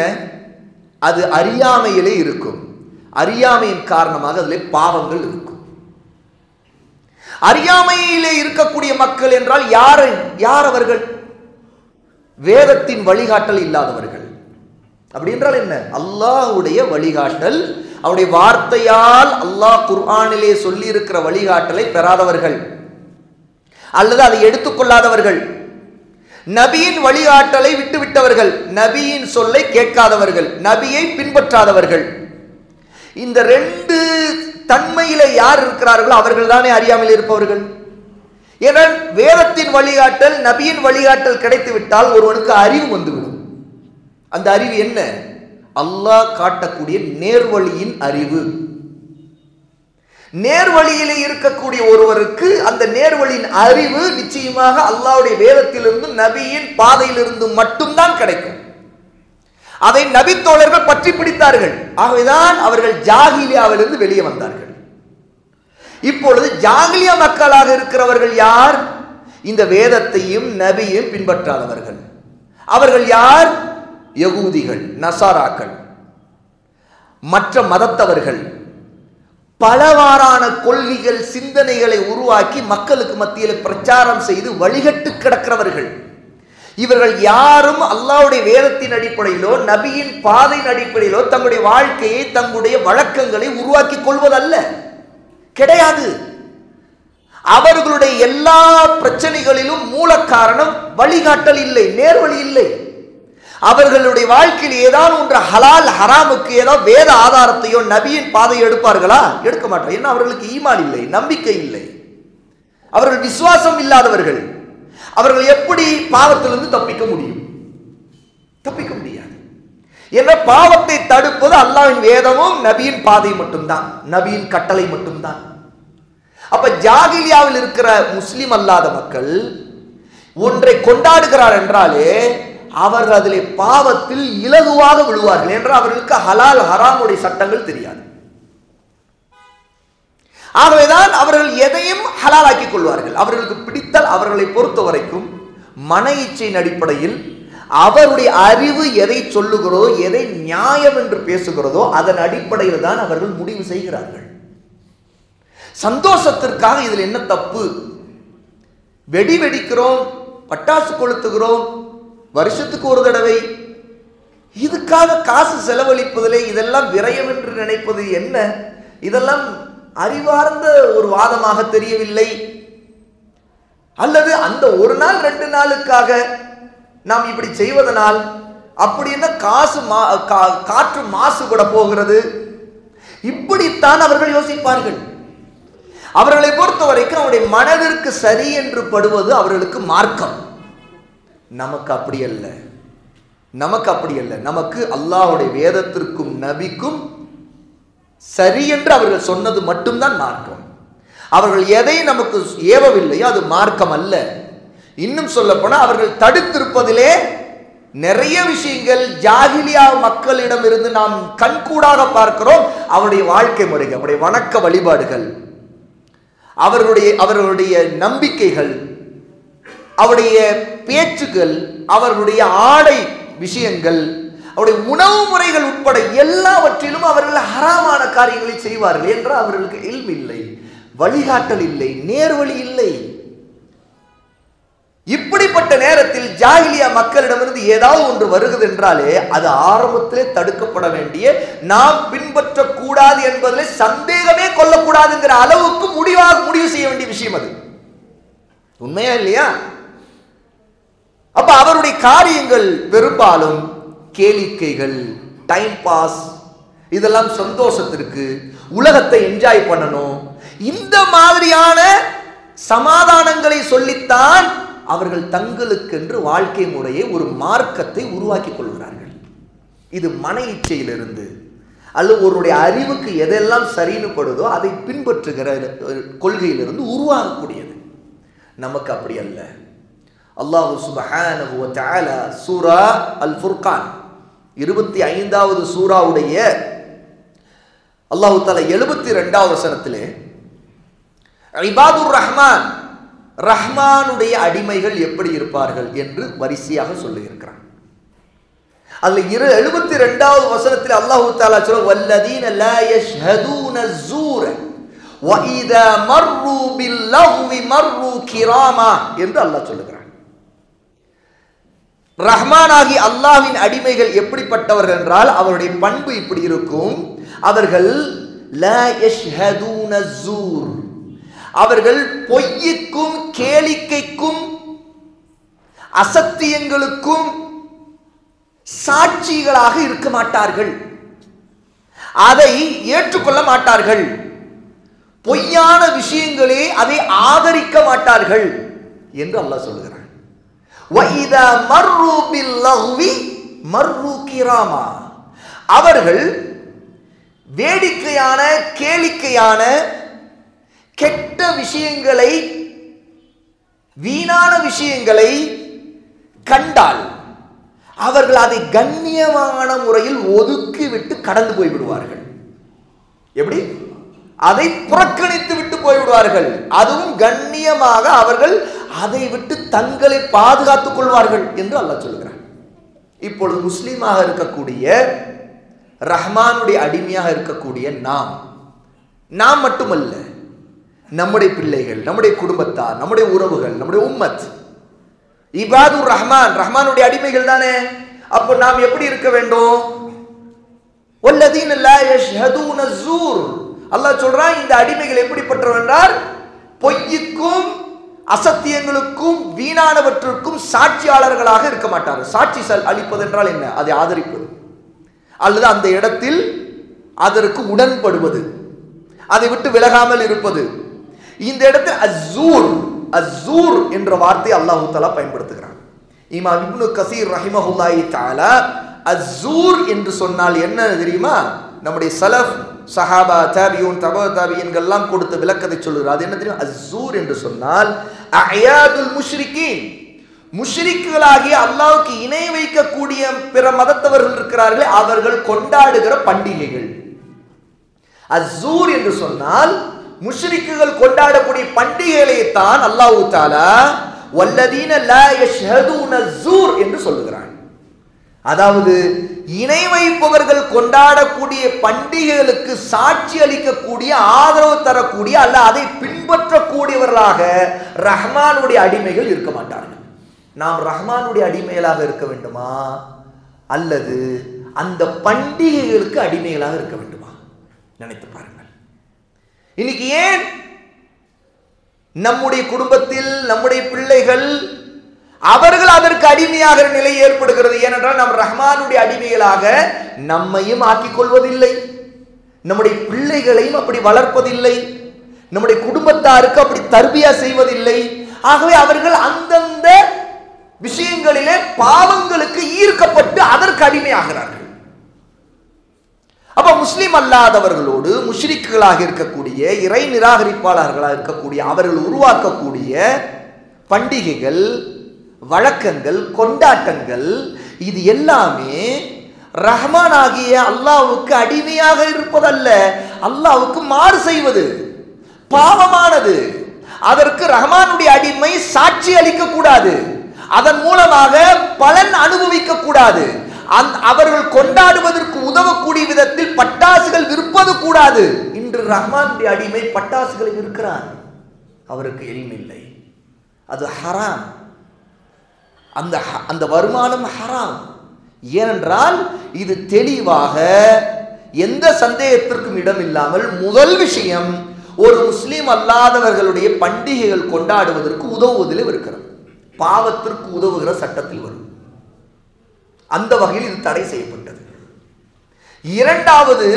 அது அறியாமையிலே இருக்கும். அறியாமையின் காரணமாக அதிலே பாவங்கள் இருக்கும். அறியாமையிலே இருக்கக்கூடிய மக்கள் என்றால் யார் அவர்கள்? வேதத்தின் வழிகாட்டல் இல்லாதவர்கள். அப்படி என்றால் என்ன? அல்லாஹ்வுடைய வழிகாட்டல், அவருடைய வார்த்தையால் அல்லாஹ் குர்ஆனிலே சொல்லி இருக்கிற வழிகாட்டலை பெறாதவர்கள், அல்லது அதை எடுத்துக்கொள்ளாதவர்கள், நபியின் வழிகாட்டலை விட்டுவிட்டவர்கள், நபியின் சொல்லை கேட்காதவர்கள், நபியை பின்பற்றாதவர்கள். இந்த 2 தன்மையில யார் இருக்கிறார்களோ அவர்கள் தானே அறியாமல் இருப்பவர்கள். ஏனால் வேதத்தின் வழிகாட்டல், நபியின் வழிகாட்டல் கிடைத்து விட்டால் ஒருவனுக்கு அறிவு வந்துவிடும். அந்த அறிவு என்ன? அல்லாஹ் காட்டக்கூடிய நேர்வழியின் அறிவு. நேர்வழியிலே இருக்கக்கூடிய ஒருவருக்கு அந்த நேர்வழியின் அறிவு நிச்சயமாக அல்லாஹ்வுடைய வேதத்திலிருந்து, நபியின் பாதையிலிருந்து மட்டும்தான் கிடைக்கும். அதை நபி தோழர்கள் பற்றி பிடித்தார்கள். ஆகவேதான் அவர்கள் ஜாகிலியாவிலிருந்து வெளியே வந்தார்கள். இப்பொழுது ஜாகிலியா மக்களாக இருக்கிறவர்கள் யார்? இந்த வேதத்தையும் நபியையும் பின்பற்றாதவர்கள். அவர்கள் யார்? யகூதிகள், நசாராக்கள், மற்ற மதத்தவர்கள். பலவாறான கொள்கைகள், சிந்தனைகளை உருவாக்கி மக்களுக்கு மத்தியில் பிரச்சாரம் செய்து வழிகட்டு கிடக்கிறவர்கள். இவர்கள் யாரும் அல்லாஹ்வுடைய வேதத்தின் அடிப்படையிலோ நபியின் பாதையின் அடிப்படையிலோ தங்களுடைய வாழ்க்கையை, தங்களுடைய வழக்கங்களை உருவாக்கி கொள்வதல்ல, கிடையாது. அவர்களுடைய எல்லா பிரச்சனைகளிலும் மூல காரணம் வழிகாட்டல் இல்லை, நேர்வழி இல்லை. அவர்களுடைய வாழ்க்கையில் ஏதாவது ஒன்று ஹலால் ஹராமுக்கு ஏதோ வேத ஆதாரத்தையோ நபியின் பாதையை எடுப்பார்களா? எடுக்க மாட்டார். ஏன்னா அவர்களுக்கு ஈமான் இல்லை, நம்பிக்கை இல்லை, அவர்கள் விசுவாசம் இல்லாதவர்கள். அவர்கள் எப்படி பாவத்திலிருந்து தப்பிக்க முடியும்? தப்பிக்க முடியாது. ஏன்னா பாவத்தை தடுப்பது அல்லாஹ்வின் வேதமும் நபியின் பாதை மட்டும்தான், நபியின் கட்டளை மட்டும்தான். அப்ப ஜாகிலியாவில் இருக்கிற முஸ்லிம் அல்லாத மக்கள் ஒன்றை கொண்டாடுகிறார் என்றாலே அவர்கள் அதிலே பாவத்தில் இலகுவாக விழுவார்கள். என்றால் அவர்களுக்கு ஹலால் ஹராமுடைய சட்டங்கள் தெரியாது. ஆகவேதான் அவர்கள் எதையும் ஹலாலாக்கிக் கொள்வார்கள். அவர்களுக்கு பிடித்தால் அவர்களை பொறுத்த வரைக்கும் மன இச்சையின் அடிப்படையில் அவருடைய அறிவு எதை சொல்லுகிறதோ, எதை நியாயம் என்று பேசுகிறதோ அதன் அடிப்படையில் தான் அவர்கள் முடிவு செய்கிறார்கள். சந்தோஷத்திற்காக இதில் என்ன தப்பு? வெடி வெடிக்கிறோம், பட்டாசு கொளுத்துகிறோம், வருஷத்துக்கு ஒரு தடவை. இதுக்காக காசு செலவழிப்பதிலே இதெல்லாம் விரயம் என்று நினைப்பது என்ன? இதெல்லாம் அறிவார்ந்த ஒரு வாதமாக தெரியவில்லை. அல்லது அந்த ஒரு நாள் 2 நாளுக்காக நாம் இப்படி செய்வதனால் அப்படின்னா காற்று மாசுபட போகிறது. இப்படித்தான் அவர்கள் யோசிப்பார்கள். அவர்களை பொறுத்த வரைக்கும் அவருடைய மனதிற்கு சரி என்று படுவது அவர்களுக்கு மார்க்கம். நமக்கு அப்படி அல்ல, நமக்கு அப்படி அல்ல. நமக்கு அல்லாஹ்வுடைய வேதத்திற்கும் நபிக்கும் சரி என்று அவர்கள் சொன்னது மட்டும்தான் மார்க்கம். அவர்கள் எதை நமக்கு ஏவவில்லையோ அது மார்க்கம் அல்ல. இன்னும் சொல்ல போனா அவர்கள் தடுத்திருப்பதிலே நிறைய விஷயங்கள் ஜாகிலியா மக்களிடம் இருந்து நாம் கண்கூடாக பார்க்கிறோம். அவருடைய வாழ்க்கை முறைகள், அவருடைய வணக்க வழிபாடுகள், அவர்களுடைய நம்பிக்கைகள், அவருடைய பேச்சுக்கள், அவர்களுடைய ஆடை விஷயங்கள், அவருடைய உணவு முறைகள் உட்பட எல்லாவற்றிலும் அவர்கள் ஹராமான காரியங்களை செய்வார்கள் என்று அவர்களுக்கு இல்ம் இல்லை, வழிகாட்டல் இல்லை, நேர்வழி இல்லை. இப்படிப்பட்ட நேரத்தில் ஜாகிலியா மக்களிடமிருந்து ஏதாவது ஒன்று வருகிறது என்றாலே அது ஆரம்பத்திலே தடுக்கப்பட வேண்டிய, நாம் பின்பற்றக்கூடாது என்பதில் சந்தேகமே கொள்ளக்கூடாதுங்கிற அளவுக்கு முடிவு செய்ய வேண்டிய விஷயம் அது. உண்மையா இல்லையா? அப்ப அவருடைய காரியங்கள் பெரும்பாலும் கேளிக்கைகள், டைம் பாஸ், இதெல்லாம் சந்தோஷத்திற்கு, உலகத்தை என்ஜாய் பண்ணணும், இந்த மாதிரியான சமாதானங்களை சொல்லித்தான் அவர்கள் தங்களுக்கென்று வாழ்க்கை முறையை, ஒரு மார்க்கத்தை உருவாக்கி கொள்கிறார்கள். இது மன இச்சையிலிருந்து அல்லது ஒருவருடைய அறிவுக்கு எதெல்லாம் சரின்னு படுதோ அதை பின்பற்றுகிற கொள்கையிலிருந்து உருவாகக்கூடியது. நமக்கு அப்படி அல்ல. அல்லாஹ் சுப்ஹானஹு வ தஆலா சூரா அல் ஃபுர்கான் 25வது சூராவுடைய அல்லாஹ் தஆலா 72வது வசனத்திலே இபாதுர் ரஹ்மான், ரஹ்மானுடைய அடிமைகள் எப்படி இருப்பார்கள் என்று வரிசையாக சொல்லியிருக்கிறான். அதுல 72வது வசனத்தில் அல்லாஹ் தஆலா சொல்றார், வல்லதீன லா யஷ்ஹதூன ஸூர வ இதா மர்ரு பில்லஹ்வி மர்ரு கிராமா என்று அல்லாஹ் சொல்லுகிறான். ரஹ்மானாகி அல்லாஹ்வின் அடிமைகள் எப்படிப்பட்டவர்கள் என்றால் அவருடைய பண்பு இப்படி இருக்கும். அவர்கள் லா யஷ்ஹதூன ஸூர், அவர்கள் பொய்யுக்கும் கேளிக்கைக்கும் அசத்தியங்களுக்கும் சாட்சிகளாக இருக்க மாட்டார்கள், அதை ஏற்றுக்கொள்ள மாட்டார்கள், பொய்யான விஷயங்களே அதை ஆதரிக்க மாட்டார்கள் என்று அல்லாஹ் சொல்கிறான். வஇதா மர்ரு பில்லஹ்வி மர்ரு கிராமா, அவர்கள் வேடிக்கையான கேளிக்கையான கெட்ட விஷயங்களை, வீணான விஷயங்களை கண்டால் அவர்கள் அதை கண்ணியமான முறையில் ஒதுக்கிவிட்டு கடந்து போய்விடுவார்கள். எப்படி? அதை புறக்கணித்து விட்டு போய்விடுவார்கள். அதுவும் கண்ணியமாக அவர்கள் அதை விட்டு தங்களை பாதுகாத்துக் கொள்வார்கள் என்று அல்லாஹ் சொல்கிறார். இப்பொழுது முஸ்லீமாக இருக்கக்கூடிய, ரஹ்மானுடைய அடிமையாக இருக்கக்கூடிய நாம் மட்டுமல்ல, நம்முடைய பிள்ளைகள், நம்முடைய குடும்பத்தார், நம்முடைய உறவுகள், நம்முடைய உம்மத் இபாதுர் ரஹ்மான், ரஹ்மானுடைய அடிமைகள் தானே. அப்போ நாம் எப்படி இருக்க வேண்டும்? வல்லதீன லா யஷ்ஹதூன ஸூர், அல்லாஹ் சொல்றான் இந்த அடிமைகள் எப்படிப்பட்டவர் என்றால் பொய்யுக்கும் அசத்தியங்களுக்கும் வீணானவற்றுக்கும் சாட்சியாளர்களாக இருக்க மாட்டார்கள். சாட்சி அளிப்பது என்றால் என்ன? அதை ஆதரிப்பது அல்லது அந்த இடத்தில் அதற்கு உடன்படுவது, அதை விட்டு விலகாமல் இருப்பது. இந்த இடத்தில் அஸ்ஸூர் என்ற வார்த்தை அல்லாஹ் தஆலா பயன்படுத்துகிறான். இமாம் இப்னு கஸீர் ரஹிமஹுல்லாஹி தஆலா அஸ்ஸூர் என்று சொன்னால் என்ன தெரியுமா? நம்முடைய சலஃப், சஹாபா, தாபியூன், தபா தாபியீன்கள் எல்லாம் கொடுத்த விளக்கத்தை சொல்கிறார். அது என்ன தெரியும்? அஸ்ஸூர் என்று சொன்னால் அயாதுல் முஷ்ரிகீன், முஷ்ரிக்குகளாகிய அல்லாஹ்வுக்கு இணை வைக்கக்கூடிய பிற மதத்தவர்கள் இருக்கிறார்களே, அவர்கள் கொண்டாடுகிற பண்டிகைகள். அஸ்ஸூர் என்று சொன்னால் முஷ்ரிக்குகள் கொண்டாடக்கூடிய பண்டிகைகளை தான் அல்லாஹ் தஆலா வல்லதீன லா யஷ்ஹதூன ஸூர் என்று சொல்லுகிறான். அதாவது இணை வைப்பவர்கள் கொண்டாடக்கூடிய பண்டிகைகளுக்கு சாட்சி அளிக்கக்கூடிய, ஆதரவு தரக்கூடிய அல்ல அதை பின்பற்றக்கூடியவர்களாக ரஹ்மானுடைய அடிமைகள் இருக்க மாட்டார்கள். நாம் ரஹ்மானுடைய அடிமைகளாக இருக்க வேண்டுமா அல்லது அந்த பண்டிகைகளுக்கு அடிமைகளாக இருக்க வேண்டுமா? நினைத்து பாருங்கள். இன்னைக்கு ஏன் நம்முடைய குடும்பத்தில் நம்முடைய பிள்ளைகள் அவர்கள் அதற்கு அடிமையாகிற நிலை ஏற்படுகிறது? ஏனென்றால் நாம் ரஹ்மானுடைய அடிமைகளாக நம்மையும் ஆக்கிக் கொள்வதில்லை, நம்முடைய பிள்ளைகளையும் அப்படி வளர்ப்பதில்லை, நம்முடைய குடும்பத்தாருக்கு அப்படி தர்பியா செய்வதில்லை. ஆகவே அவர்கள் அந்தந்த விஷயங்களிலே பாவங்களுக்கு ஈர்க்கப்பட்டு அதற்கு அடிமையாகிறார்கள். அப்ப முஸ்லிம் அல்லாதவர்களோடு முஷ்ரிக்குகளாக இருக்கக்கூடிய இறை நிராகரிப்பாளர்களாக இருக்கக்கூடிய அவர்கள் உருவாக்கக்கூடிய பண்டிகைகள், வழக்கங்கள், கொண்டாட்டங்கள் இது எல்லாமே ரஹ்மான் ஆகிய அல்லாஹ்வுக்கு அடிமையாக இருப்பதல்ல, அல்லாஹ்வுக்கு மாறு செய்வது பாவமானது. அதற்கு ரஹ்மானுடைய அடிமை சாட்சி அளிக்க கூடாது, அதன் மூலமாக பலன் அனுபவிக்க கூடாது, அவர்கள் கொண்டாடுவதற்கு உதவக்கூடிய விதத்தில் பட்டாசுகள் விற்பது கூடாது. இன்று ரஹ்மானுடைய அடிமை பட்டாசுகளை விற்கிறார், அவருக்கு எளிமில்லை, அது ஹராம். அந்த வருமானம் ஹராம். ஏனென்றால் இது தெளிவாக எந்த சந்தேகத்திற்கும் இடமில்லாமல் முதல் விஷயம் ஒரு முஸ்லிம் அல்லாதவர்களுடைய பண்டிகைகள் கொண்டாடுவதற்கு உதவுவதில் இருக்கிறது, பாவத்திற்கு உதவுகிற சட்டத்தில் வரும். அந்த வகையில் இது தடை செய்யப்பட்டது. இரண்டாவது,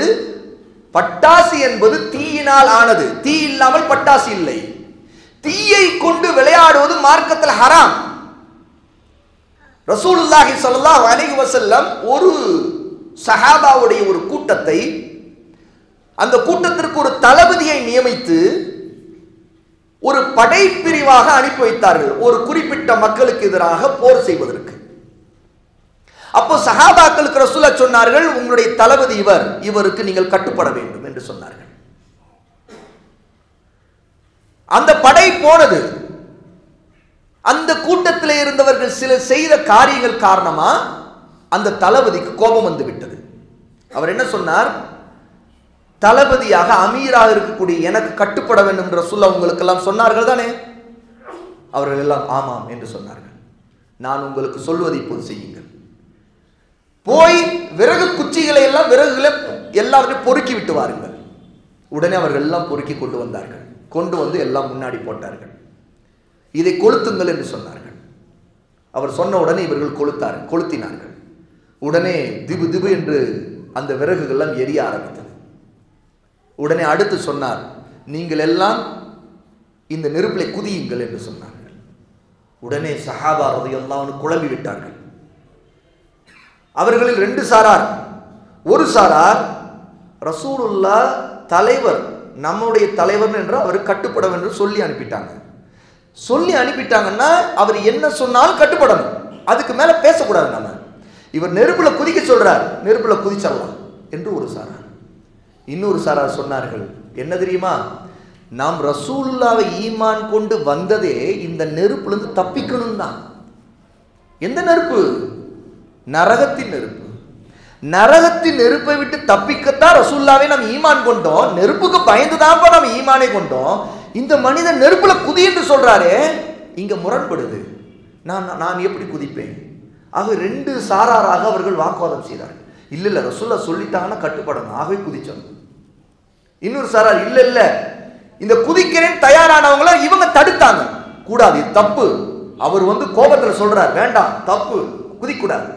பட்டாசு என்பது தீயினால் ஆனது, தீ இல்லாமல் பட்டாசு இல்லை. தீயை கொண்டு விளையாடுவது மார்க்கத்தில் ஹராம். ரசூலுல்லாஹி ஸல்லல்லாஹு அலைஹி வஸல்லம் ஒரு சஹாபாவுடைய ஒரு கூட்டத்தை, அந்த கூட்டத்திற்கு ஒரு தளபதியை நியமித்து ஒரு படைப்பிரிவாக அனுப்பி வைத்தார்கள், ஒரு குறிப்பிட்ட மக்களுக்கு எதிராக போர் செய்வதற்கு. அப்போ சஹாபாக்களுக்கு ரசூலுல்லாஹ் சொன்னார்கள், உங்களுடைய தளபதி இவருக்கு நீங்கள் கட்டுப்பட வேண்டும் என்று சொன்னார்கள். அந்த படை போனது. அந்த கூட்டத்தில் இருந்தவர்கள் சிலர் செய்த காரியங்கள் காரணமா அந்த தளபதிக்கு கோபம் வந்து விட்டது. அவர் என்ன சொன்னார், தளபதியாக அமீராக இருக்கக்கூடிய எனக்கு கட்டுப்பட வேண்டும் என்ற சொல்ல உங்களுக்கு எல்லாம் சொன்னார்கள் தானே? அவர்கள் எல்லாம் ஆமாம் என்று சொன்னார்கள். நான் உங்களுக்கு சொல்வதை இப்போது செய்யுங்கள், போய் விறகு குச்சிகளை எல்லாம் விறகுகளை எல்லாவற்றையும் பொறுக்கி விட்டு வாருங்கள். உடனே அவர்கள் எல்லாம் பொறுக்கி கொண்டு வந்தார்கள், கொண்டு வந்து எல்லாம் முன்னாடி போட்டார்கள். இதை கொளுத்துங்கள் என்று சொன்னார்கள். அவர் சொன்ன உடனே இவர்கள் கொளுத்தினார்கள். உடனே திபு திபு என்று அந்த விறகுகள் எரிய ஆரம்பித்தது. உடனே அடுத்து சொன்னார், நீங்கள் எல்லாம் இந்த நெருப்பிலை குதியுங்கள் என்று சொன்னார்கள். உடனே சஹாபா ரலியல்லாஹு அன்ஹு குழம்பி விட்டார்கள். அவர்களில் ரெண்டு சாரார். ஒரு சாரார் ரசூலுல்லாஹ் தலைவர், நம்முடைய தலைவர் என்று அவர் கட்டுப்பட வேண்டும் சொல்லி அனுப்பிட்டாங்க. சொல்லி அனுப்பிட்டாங்கன்னா அவர் என்ன சொன்னாலும் கட்டுப்படணும், அதுக்கு மேல பேசக்கூடாது. நம்ம இவர் நெருப்புல குதிக்க சொல்றார், நெருப்புல குதிச்சிடலாம் என்று ஒரு சாரார். இன்னொரு சாரார் சொன்னார்கள், என்ன தெரியுமா, நாம் ரசூலுல்லாவை ஈமான் கொண்டு வந்ததே இந்த நெருப்புலேருந்து தப்பிக்கணும் தான். எந்த நெருப்பு? நரகத்தின் நெருப்பு. நரகத்தின் நெருப்பை விட்டு தப்பிக்கத்தான் ரசூலுல்லாவை நாம் ஈமான் கொண்டோம், நெருப்புக்கு பயந்துதான்ப்பா நாம் ஈமானே கொண்டோம். இந்த மனிதன் நெருப்புல குதி என்று சொல்றாரு, இங்க முரண்படுது. நான் எப்படி குதிப்பேன்? ஆக ரெண்டு சாராராக அவர்கள் வாக்குவாதம் செய்தார்கள். இல்ல ரசூலுல்லாஹ் சொல்லிட்டாங்கன்னா கட்டுப்படணும், ஆகவே குதிச்சோம். இன்னொரு சாரார் இல்ல இந்த குதிக்கிறேன் தயாரானவங்கள இவங்க தடுத்தாங்க, கூடாது, இது தப்பு. அவர் கோபத்தில் சொல்றார், வேண்டாம், தப்பு, குதிக்கூடாது.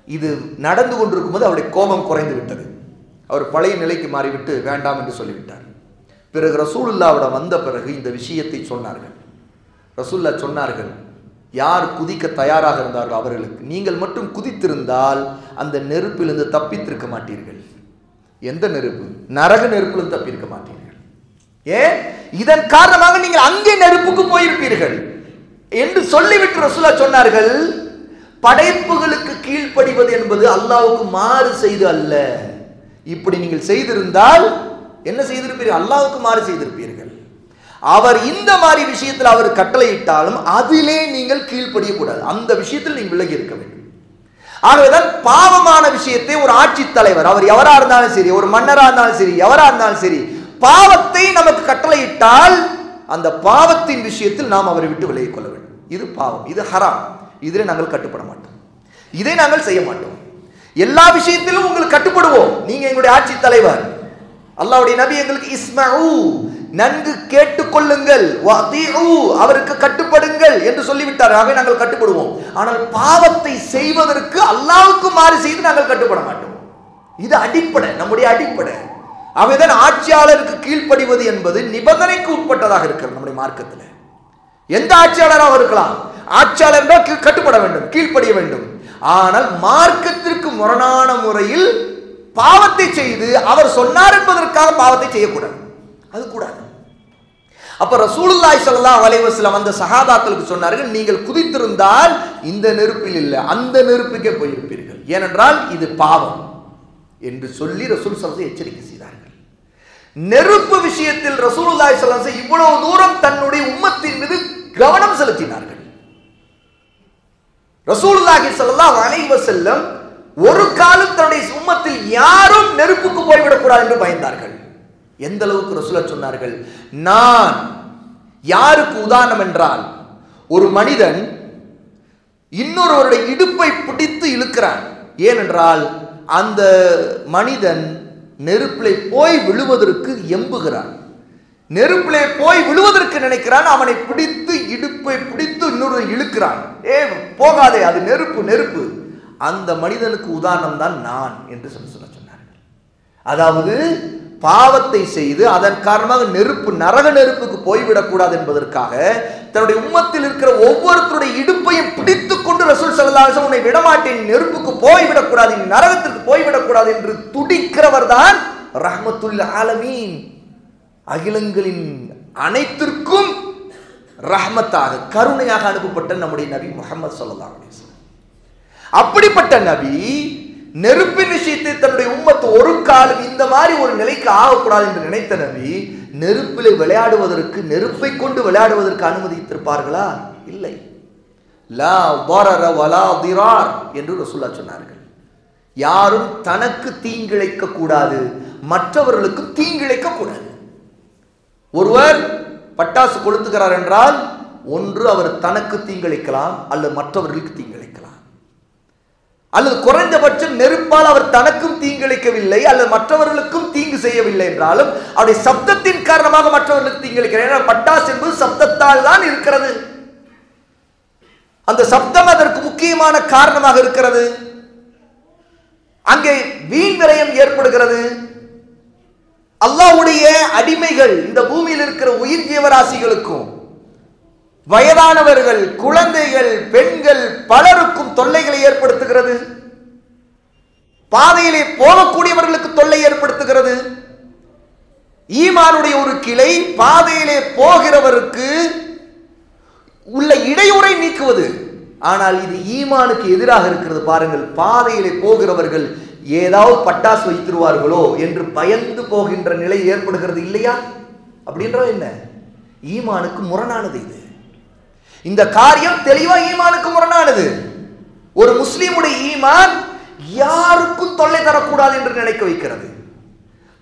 இது நடந்து கொண்டிருக்கும் போது அவருடைய கோபம் குறைந்து விட்டது. அவர் பழைய நிலைக்கு மாறிவிட்டு வேண்டாம் என்று சொல்லிவிட்டார். பிறகு ரசூலுல்லாஹ்விடம் வந்த பிறகு இந்த விஷயத்தை சொன்னார்கள். ரசூலுல்லாஹ் சொன்னார்கள், யார் குதிக்க தயாராக இருந்தார்கள் அவர்களுக்கு, நீங்கள் மட்டும் குதித்திருந்தால் அந்த நெருப்பிலிருந்து தப்பித்திருக்க மாட்டீர்கள். எந்த நெருப்பு? நரக நெருப்பிலிருந்து தப்பியிருக்க மாட்டீர்கள். ஏன்? இதன் காரணமாக நீங்கள் அங்கே நெருப்புக்கு போயிருப்பீர்கள் என்று சொல்லிவிட்டு ரசூலுல்லாஹ் சொன்னார்கள், படைப்புகளுக்கு கீழ்ப்படிவது என்பது அல்லாஹ்வுக்கு மாறு செய்து அல்ல. இப்படி நீங்கள் செய்திருந்தால் என்ன செய்திருப்பீர்கள்? அல்லாஹ்வுக்கு மாறு செய்திருப்பீர்கள். அவர் இந்த மாதிரி விஷயத்தில் அவர் கட்டளையிட்டாலும் அதிலே நீங்கள் கீழ்ப்படியக்கூடாது, அந்த விஷயத்தில் நீங்கள் விலகி இருக்க வேண்டும். ஆகவேதான் பாவமான விஷயத்தை ஒரு ஆட்சி தலைவர், அவர் எவரா இருந்தாலும் சரி, ஒரு மன்னரா இருந்தாலும் சரி, எவரா இருந்தாலும் சரி, பாவத்தை நமக்கு கட்டளையிட்டால் அந்த பாவத்தின் விஷயத்தில் நாம் அவரை விட்டு விலகிக் கொள்ள வேண்டும். இது பாவம், இது ஹராம், இதில் நாங்கள் கட்டுப்பட மாட்டோம், இதை நாங்கள் செய்ய மாட்டோம். எல்லா விஷயத்திலும் உங்களுக்கு கட்டுப்படுவோம், நீங்க எங்களுடைய ஆட்சி தலைவர். அல்லாஹ்வுடைய நபி எங்களுக்கு இஸ்மஉ, நன்கு கேட்டுக்கொள்ளுங்கள், வஅதீஉ, அவருக்கு கட்டுப்படுங்கள் என்று சொல்லிவிட்டார். ஆகவே நாங்கள் கட்டுப்படுவோம். ஆனால் பாவத்தை செய்வதற்கு அல்லாஹ்வுக்கு மாறு செய்து நாங்கள் கட்டுப்பட மாட்டோம். இது அடிப்படை, நம்முடைய அடிப்படை. ஆகவேதான் ஆட்சியாளருக்கு கீழ்ப்படிவது என்பது நிபந்தனைக்கு உட்பட்டதாக இருக்கிறது நம்முடைய மார்க்கத்தில். எந்த ஆட்சியாளராக இருக்கலாம், ஆட்சியாளர் கட்டுப்பட வேண்டும், கீழ்ப்படிய வேண்டும். ஆனால் மார்க்கத்திற்கு முரணான முறையில் பாவத்தை செய்து அவர் சொன்னார் என்பதற்காக பாவத்தை செய்யக்கூடாது, அது கூடாது. அப்ப ரசூலுல்லாஹி ஸல்லல்லாஹு அலைஹி வஸல்லம் அந்த சஹாபாக்களுக்கு சொன்னார்கள், நீங்கள் குதித்திருந்தால் இந்த நெருப்பில் இல்லை அந்த நெருப்புக்கே போயிருப்பீர்கள், ஏனென்றால் இது பாவம் என்று சொல்லி ரசூல் ஸல்லல்லாஹு எச்சரிக்கை செய்தார்கள். நெருப்பு விஷயத்தில் ரசூலுல்லாஹி ஸல்லல்லாஹு அலைஹி வஸல்லம் இவ்வளவு தூரம் தன்னுடைய உம்மத்தின் மீது கவனம் செலுத்தினார்கள். ரசூலுல்லாஹி ஸல்லல்லாஹு அலைஹி வஸல்லம் ஒரு காலம் தன்னுடைய உம்மத்தில் யாரும் நெருப்புக்கு போய்விடக்கூடாது என்று பயந்தார்கள். எந்த அளவுக்கு ரசூலுல்லாஹ் சொன்னார்கள், நான் யாருக்கு உதாரணம் என்றால், ஒரு மனிதன் இன்னொருவருடைய இடுப்பை பிடித்து இழுக்கிறான், ஏனென்றால் அந்த மனிதன் நெருப்பிலே போய் விழுவதற்கு எம்புகிறான், நெருப்பிலே போய் விழுவதற்கு நினைக்கிறான், அவனை பிடித்து இடுப்பை பிடித்து இன்னொரு இழுக்கிறான், போகாதே அது நெருப்பு நெருப்பு, அந்த மனிதனுக்கு உதாரணம் தான் நான் என்று சொன்னார்கள். அதாவது பாவத்தை செய்து அதன் காரணமாக நெருப்பு நரக நெருப்புக்கு போய்விடக்கூடாது என்பதற்காக தன்னுடைய உம்மத்தில் இருக்கிற ஒவ்வொருத்தருடைய இடுப்பையும் பிடித்துக் கொண்டு ரசூல் ஸல்லல்லாஹு அலைஹி வஸல்லம், உன்னை விடமாட்டேன், நெருப்புக்கு போய்விடக்கூடாது, நரகத்திற்கு போய்விடக்கூடாது என்று துடிக்கிறவர் தான் ரஹ்மத்துல் ஆலமீன், அகிலங்களின் அனைத்திற்கும் ரஹ்மத்தாக கருணையாக அனுப்பப்பட்ட நம்முடைய நபி முஹம்மது ஸல்லல்லாஹு அலைஹி வஸல்லம். அப்படிப்பட்ட நபி நெருப்பின் விஷயத்தை தன்னுடைய உம்மத்து ஒரு காலம் இந்த மாதிரி ஒரு நிலைக்கு ஆகக்கூடாது என்று நினைத்த நபி நெருப்பிலே விளையாடுவதற்கு, நெருப்பை கொண்டு விளையாடுவதற்கு அனுமதித்திருப்பார்களா? இல்லை. லா ضرر ولا ضرار என்று ரசூலுல்லாஹ் சொன்னார்கள். யாரும் தனக்கு தீங்கிழைக்க கூடாது, மற்றவர்களுக்கு தீங்கிழைக்க கூடாது. ஒருவர் பட்டாசு கொளுத்துகிறார் என்றால் ஒன்று அவர் தனக்கு தீங்கிழைக்கலாம், அல்லது மற்றவர்களுக்கு தீங்கிழைக்கலாம், அல்லது குறைந்தபட்சம் நெருப்பால் அவர் தனக்கும் தீங்கிழைக்கவில்லை அல்லது மற்றவர்களுக்கும் தீங்கு செய்யவில்லை என்றாலும் அவருடைய சப்தத்தின் காரணமாக மற்றவர்களுக்கு தீங்கிழைக்கிறார். பட்டாசு என்பது சப்தத்தால் தான் இருக்கிறது, அந்த சப்தம் அதற்கு முக்கியமான காரணமாக இருக்கிறது. அங்கே வீண் விரயம் ஏற்படுகிறது. அல்லாஹ்வுடைய அடிமைகள் இந்த பூமியில் இருக்கிற உயிர் ஜீவராசிகளுக்கும் வயதானவர்கள், குழந்தைகள், பெண்கள் பலருக்கும் தொல்லைகளை ஏற்படுத்துகிறது. பாதையிலே போகக்கூடியவர்களுக்கு தொல்லை ஏற்படுத்துகிறது. ஈமானுடைய ஒரு கிளை பாதையிலே போகிறவருக்கு உள்ள இடையூறை நீக்குவது. ஆனால் இது ஈமானுக்கு எதிராக இருக்கிறது. பாருங்கள், பாதையிலே போகிறவர்கள் ஏதாவது பட்டாசு வைத்திருவார்களோ என்று பயந்து போகின்ற நிலை ஏற்படுகிறது இல்லையா? அப்படின்ற என்ன? ஈமானுக்கு முரணானது இது. இந்த காரியம் தெளிவா ஈமானுக்கு முரணானது. ஒரு முஸ்லிமுடைய ஈமான் யாருக்கும் தொல்லை தரக்கூடாது என்று நினைக்க வைக்கிறது.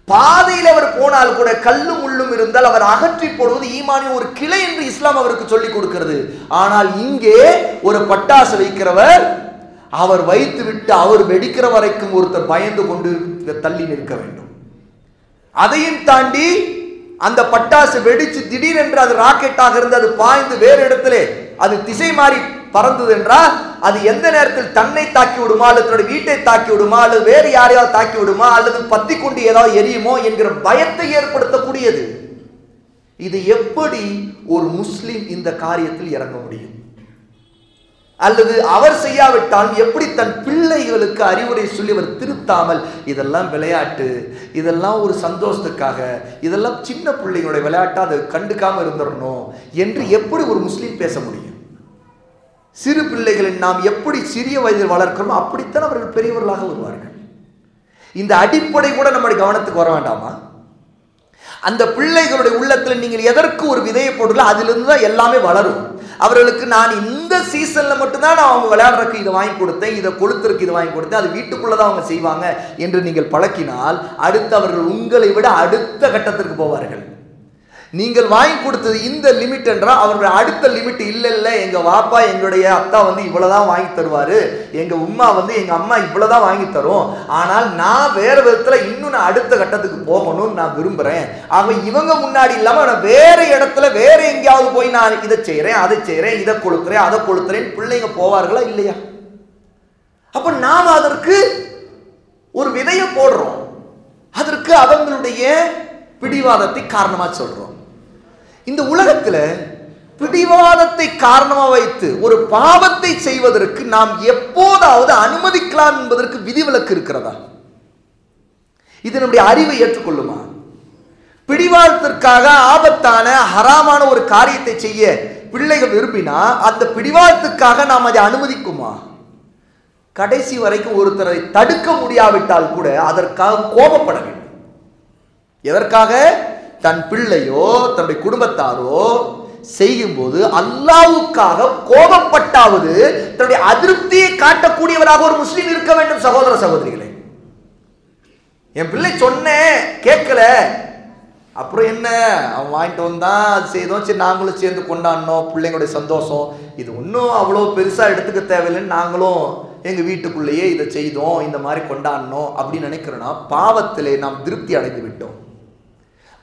பாதையில் அவர் போனால் கூட கல்லும் முள்ளும் இருந்தால் அவர் அகற்றி போடுவது ஈமானின் ஒரு கிளை என்று இஸ்லாம் அவருக்கு சொல்லிக் கொடுக்கிறது. ஆனால் இங்கே ஒரு பட்டாசு வைக்கிறவர் அவர் வைத்து விட்டு அவர் வெடிக்கிற வரைக்கும் ஒருத்தர் பயந்து கொண்டு தள்ளி நிற்க வேண்டும். அதையும் தாண்டி அந்த பட்டாசு வெடிச்சு திடீரென்று அது ராக்கெட்டாக இருந்து அது பாய்ந்து வேறு இடத்திலே அது திசை மாறி பறந்தது என்றால் அது எந்த நேரத்தில் தன்னை தாக்கி விடுமா, அல்லது தன்னுடைய வீட்டை தாக்கி விடுமா, அல்லது வேறு யாரையாவது தாக்கி விடுமா, அல்லது பத்தி கொண்டு ஏதாவது எரியுமோ என்கிற பயத்தை ஏற்படுத்தக்கூடியது. இது எப்படி ஒரு முஸ்லிம் இந்த காரியத்தில் இறங்க முடியும்? அல்லது அவர் செய்யாவிட்டால் எப்படி தன் பிள்ளைகளுக்கு அறிவுரை சொல்லி அவர் திருத்தாமல், இதெல்லாம் விளையாட்டு, இதெல்லாம் ஒரு சந்தோஷத்துக்காக, இதெல்லாம் சின்ன பிள்ளைகளுடைய விளையாட்டா, அதை கண்டுக்காம இருந்துடணும் என்று எப்படி ஒரு முஸ்லீம் பேச முடியும்? சிறு பிள்ளைகளை நாம் எப்படி சிறிய வயதில் வளர்க்கிறோமோ அப்படித்தான் அவர்கள் பெரியவர்களாக வருவார்கள். இந்த அடிப்படை கூட நம்முடைய கவனத்துக்கு வர வேண்டாமா? அந்த பிள்ளைகளுடைய உள்ளத்தில் நீங்கள் எதற்கு ஒரு விதையை போடுறீங்களோ அதிலிருந்து தான் எல்லாமே வளரும். அவர்களுக்கு நான் இந்த சீசன்ல மட்டும்தான் நான் அவங்க விளையாடுறதுக்கு இதை வாங்கி கொடுத்தேன், இதை கொளுத்துறதுக்கு இதை வாங்கி கொடுத்தேன், அது வீட்டுக்குள்ளதான் அவங்க செய்வாங்க என்று நீங்கள் பழக்கினால் அடுத்து அவர்கள் உங்களை விட அடுத்த கட்டத்திற்கு போவார்கள். நீங்கள் வாங்கி கொடுத்தது இந்த லிமிட் என்றால் அவர்கள் அடுத்த லிமிட் இல்லை இல்லை, எங்க வாப்பா எங்களுடைய அத்தா இவ்வளவுதான் வாங்கி தருவாரு, எங்க உம்மா எங்க அம்மா இவ்வளவுதான் வாங்கி தரும், ஆனால் நான் வேற விதத்துல இன்னும் நான் அடுத்த கட்டத்துக்கு போகணும்னு நான் விரும்புறேன். ஆக இவங்க முன்னாடி இல்லாம நான் வேற இடத்துல வேற எங்கேயாவது போய் நான் இதை செய்யறேன் அதை செய்யறேன், இதை கொளுத்துறேன் அதை கொளுத்துறேன் பிள்ளைங்க போவார்களா இல்லையா? அப்ப நாம் அதற்கு ஒரு விதையை போடுறோம், அதற்கு அவங்களுடைய பிடிவாதத்தை காரணமா சொல்றோம். இந்த உலகத்துல பிடிவாதத்தை காரணமா வைத்து ஒரு பாவத்தை செய்வதற்கு நாம் எப்போதாவது அனுமதிக்கலாம் என்பதற்கு விதிவிலக்கு இருக்கிறதா? இது நம்முடைய அறிவை ஏற்றுக்கொள்ளுமா? பிடிவாதத்திற்காக ஆபத்தான ஹராமான ஒரு காரியத்தை செய்ய பிள்ளைகள் விரும்பினா அந்த பிடிவாதத்துக்காக நாம் அதை அனுமதிக்குமா? கடைசி வரைக்கும் ஒருத்தரை தடுக்க முடியாவிட்டால் கூட அதற்காக கோபப்பட வேண்டும். எதற்காக? தன் பிள்ளையோ தன்னுடைய குடும்பத்தாரோ செய்யும் போது அல்லாஹ்வுக்காக கோபப்பட்டாவது தன்னுடைய அதிருப்தியை காட்டக்கூடியவராக ஒரு முஸ்லிம் இருக்க வேண்டும். சகோதர சகோதரிகளே, என் பிள்ளை சொன்னேன் கேட்கல, அப்புறம் என்ன, அவன் வாங்கிட்டு வந்தான், அது செய்தோம், சரி நாங்களும் சேர்ந்து கொண்டாடினோம், பிள்ளைங்களுடைய சந்தோஷம், இது ஒன்றும் அவ்வளோ பெருசாக எடுத்துக்க தேவையில்லைன்னு நாங்களும் எங்கள் வீட்டுக்குள்ளேயே இதை செய்தோம், இந்த மாதிரி கொண்டாடினோம் அப்படின்னு நினைக்கிறோன்னா பாவத்திலே நாம் திருப்தி அடைந்து விட்டோம்.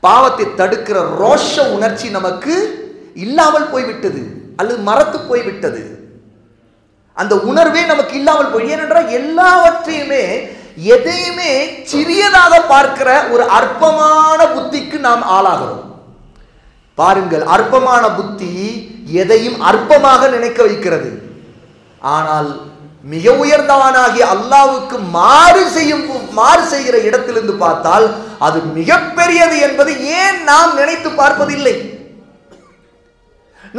பாவத்தை தடுக்கிற ரோஷ உணர்ச்சி நமக்கு இல்லாமல் போய்விட்டது அல்லது மறத்து போய்விட்டது. அந்த உணர்வே நமக்கு இல்லாமல் போய், ஏனென்றால் எல்லாவற்றையுமே எதையுமே சிறியதாக பார்க்கிற ஒரு அற்பமான புத்திக்கு நாம் ஆளாகிறோம். பாருங்கள், அற்பமான புத்தி எதையும் அற்பமாக நினைக்க வைக்கிறது. ஆனால் மிக உயர்ந்தவனாகிய அல்லாஹ்வுக்கு மாறு செய்கிற இடத்திலிருந்து பார்த்தால் அது மிகப்பெரியது என்பது ஏன் நாம் நினைத்து பார்ப்பதில்லை?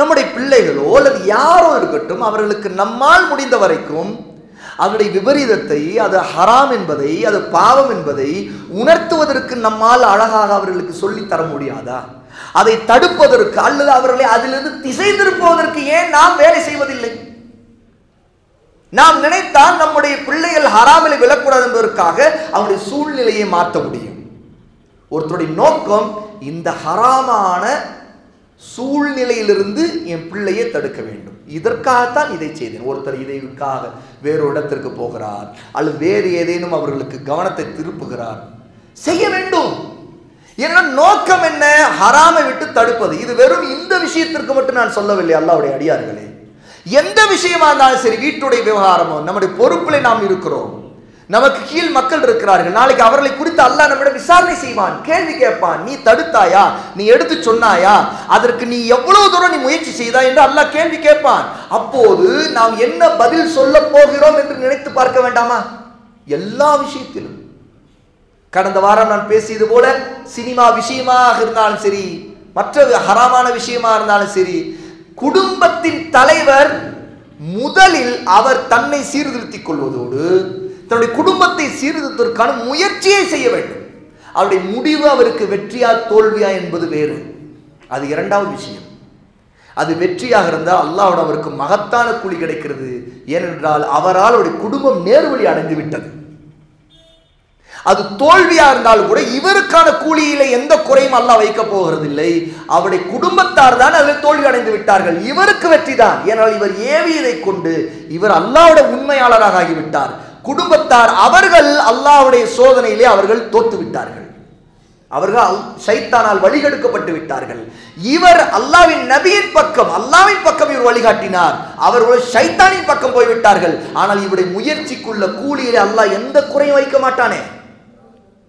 நம்முடைய பிள்ளைகளோ அல்லது யாரோ இருக்கட்டும், அவர்களுக்கு நம்மால் முடிந்த வரைக்கும் அதனுடைய விபரீதத்தை, அது ஹராம் என்பதை, அது பாவம் என்பதை உணர்த்துவதற்கு நம்மால் அழகாக அவர்களுக்கு சொல்லி தர முடியாதா? அதை தடுப்பதற்கு அல்லது அவர்களை அதிலிருந்து திசை திருப்புவதற்கு ஏன் நாம் வேலை செய்வதில்லை? நாம் நினைத்தால் நம்முடைய பிள்ளைகள் ஹராமில் விழக்கூடாது என்பதற்காக அவருடைய சூழ்நிலையை மாற்ற முடியும். ஒருத்தருடைய நோக்கம் இந்த ஹராமான சூழ்நிலையிலிருந்து என் பிள்ளையை தடுக்க வேண்டும், இதற்காகத்தான் இதை செய்தேன். ஒருத்தர் இதைக்காக வேறு இடத்திற்கு போகிறார் அல்லது வேறு ஏதேனும் அவர்களுக்கு கவனத்தை திருப்புகிறார், செய்ய வேண்டும். என்ன நோக்கம்? என்ன? ஹராமை விட்டு தடுப்பது. இது வெறும் இந்த விஷயத்திற்கு மட்டும் நான் சொல்லவில்லை. அல்லாஹ்வுடைய அடியார்களே, எந்த விஷயமா இருந்தாலும் சரி, வீட்டுடைய விவகாரமோ, நம்முடைய பொறுப்பில் நாம் இருக்கிறோம், நமக்கு கீழ் மக்கள் இருக்கிறார்கள், நாளைக்கு அவர்களை குறித்து அல்லாஹ் நம்மிடம் விசாரணை செய்வான், கேள்வி கேட்பான். நீ தடுத்தாயா? நீ எடுத்து சொன்னாயா? அதற்கு நீ எவ்வளவு தூரம் நீ முயற்சி செய்தாய் என்று அல்லாஹ் கேள்வி கேட்பான். அப்போது நாம் என்ன பதில் சொல்ல போகிறோம் என்று நினைத்து பார்க்க வேண்டாமா? எல்லா விஷயத்திலும். கடந்த வாரம் நான் பேசியது போல சினிமா விஷயமாக இருந்தாலும் சரி, மற்ற ஹராமான விஷயமா இருந்தாலும் சரி, குடும்பத்தின் தலைவர் முதலில் அவர் தன்னை சீர்திருத்திக் கொள்வதோடு தன்னுடைய குடும்பத்தை சீர்திருத்தற்கான முயற்சியை செய்ய வேண்டும். அவருடைய முடிவு அவருக்கு வெற்றியா தோல்வியா என்பது வேறு, அது இரண்டாவது விஷயம். அது வெற்றியாக இருந்தால் அல்லாஹ்வோட அவருக்கு மகத்தான கூலி கிடைக்கிறது. ஏனென்றால் அவரால் அவருடைய குடும்பம் நேர்வழி அடைந்து விட்டது. அது தோல்வியா இருந்தாலும் கூட இவருக்கான கூலியில எந்த குறையும் அல்லாஹ் வைக்க போகிறது இல்லை. அவருடைய குடும்பத்தார் தான் அதில் தோல்வி அடைந்து விட்டார்கள், இவருக்கு வெற்றி தான். ஏனால் இவர் ஏவியதை கொண்டு இவர் அல்லாஹ்வுடைய உண்மையாளராக ஆகிவிட்டார். குடும்பத்தார் அவர்கள் அல்லாஹ்வுடைய சோதனையிலே அவர்கள் தோத்து விட்டார்கள், அவர்கள் ஷைத்தானால் வழிகெடுக்கப்பட்டு விட்டார்கள். இவர் அல்லாஹ்வின் நபியின் பக்கம், அல்லாஹ்வின் பக்கம் இவர் வழிகாட்டினார், அவர்கள் ஷைத்தானின் பக்கம் போய்விட்டார்கள். ஆனால் இவருடைய முயற்சிக்குள்ள கூலியிலே அல்லாஹ் எந்த குறையும் வைக்க மாட்டானே.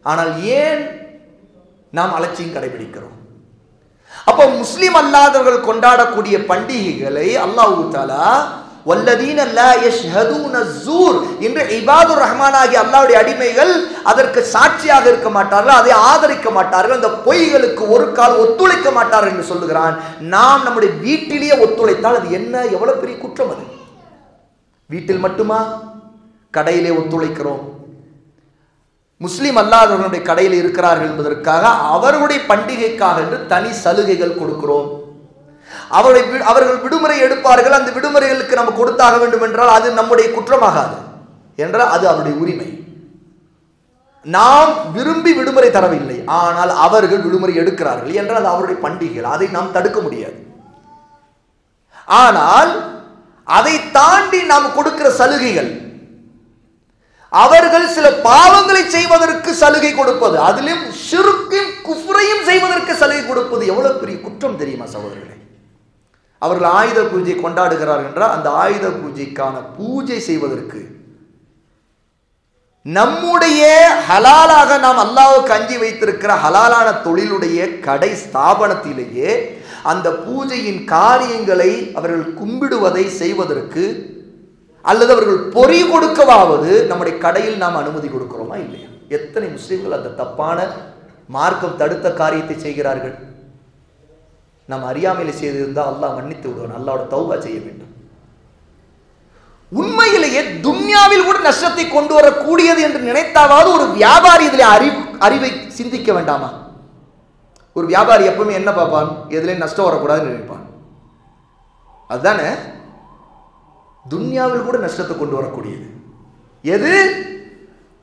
ஆனால் ஏன் நாம் அலட்சியம் கடைபிடிக்கிறோம்? அப்போ முஸ்லிம் அல்லாதவர்கள் கொண்டாடக்கூடிய பண்டிகைகளை அல்லாஹ் தஆலா வல்லதீன லா யஷ்ஹதூன ஸூர் என்று இபாதுர் ரஹ்மான் ஆகிய அல்லாஹ்வுடைய அடிமைகள் அதற்கு சாட்சியாக இருக்க மாட்டார்கள், அதை ஆதரிக்க மாட்டார்கள், அந்த பொய்களுக்கு ஒரு கால் ஒத்துழைக்க மாட்டார்கள் என்று சொல்லுகிறான். நாம் நம்முடைய வீட்டிலேயே ஒத்துழைத்தால் அது என்ன, எவ்வளவு பெரிய குற்றம் அது? வீட்டில் மட்டுமா? கடையிலே ஒத்துழைக்கிறோம். முஸ்லிம் அல்லாதவர்களுடைய கடையில் இருக்கிறார்கள் என்பதற்காக அவர்களுடைய பண்டிகைக்காக என்று தனி சலுகைகள் கொடுக்கிறோம். அவர்கள் விடுமுறை எடுப்பார்கள், அந்த விடுமுறைகளுக்கு நம்ம கொடுத்தாக வேண்டும் என்றால் அது நம்முடைய குற்றமாகாது என்றால் அது அவருடைய உரிமை. நாம் விரும்பி விடுமுறை தரவில்லை, ஆனால் அவர்கள் விடுமுறை எடுக்கிறார்கள் என்றால் அது அவருடைய பண்டிகைகள், அதை நாம் தடுக்க முடியாது. ஆனால் அதை தாண்டி நாம் கொடுக்கிற சலுகைகள், அவர்கள் சில பாவங்களை செய்வதற்கு சலுகை கொடுப்பது, அதிலும் ஷிர்கையும் குஃப்ரையும் செய்வதற்கு சலுகை கொடுப்பது எவ்வளவு பெரிய குற்றம் தெரியுமா சகோதரர்களே? அவர்கள் ஆயுத பூஜை கொண்டாடுகிறார்கள் என்றால் அந்த ஆயுத பூஜைக்கான பூஜை செய்வதற்கு நம்முடைய ஹலாலாக நாம் அல்லாஹ்வுக்கு அஞ்சி வைத்திருக்கிற ஹலாலான தொழிலுடைய கடை ஸ்தாபனத்திலேயே அந்த பூஜையின் காரியங்களை அவர்கள் கும்பிடுவதை செய்வதற்கு அல்லது அவர்கள் பொறி கொடுக்கவாவது நம்முடைய கடையில் நாம் அனுமதி கொடுக்கிறோமா இல்லையா? எத்தனை முஸ்லிம்கள் அந்த தப்பான மார்க்கம் தடுத்த காரியத்தை செய்கிறார்கள்? நாம் அறியாமையில செய்திருந்தால் அல்லாஹ் மன்னித்து விடுவான். அல்லாஹ்வோட தௌபா செய்ய வேண்டும். உண்மையிலேயே துன்யாவில் கூட நஷ்டத்தை கொண்டு வரக்கூடியது என்று நினைத்தாவது ஒரு வியாபாரி இதில் அறிவை சிந்திக்க வேண்டாமா? ஒரு வியாபாரி எப்பவுமே என்ன பார்ப்பான்? எதுல நஷ்டம் வரக்கூடாதுன்னு நினைப்பான். அதுதானே துன்யாவில் கூட நஷ்டத்தை கொண்டு வரக்கூடியது. எது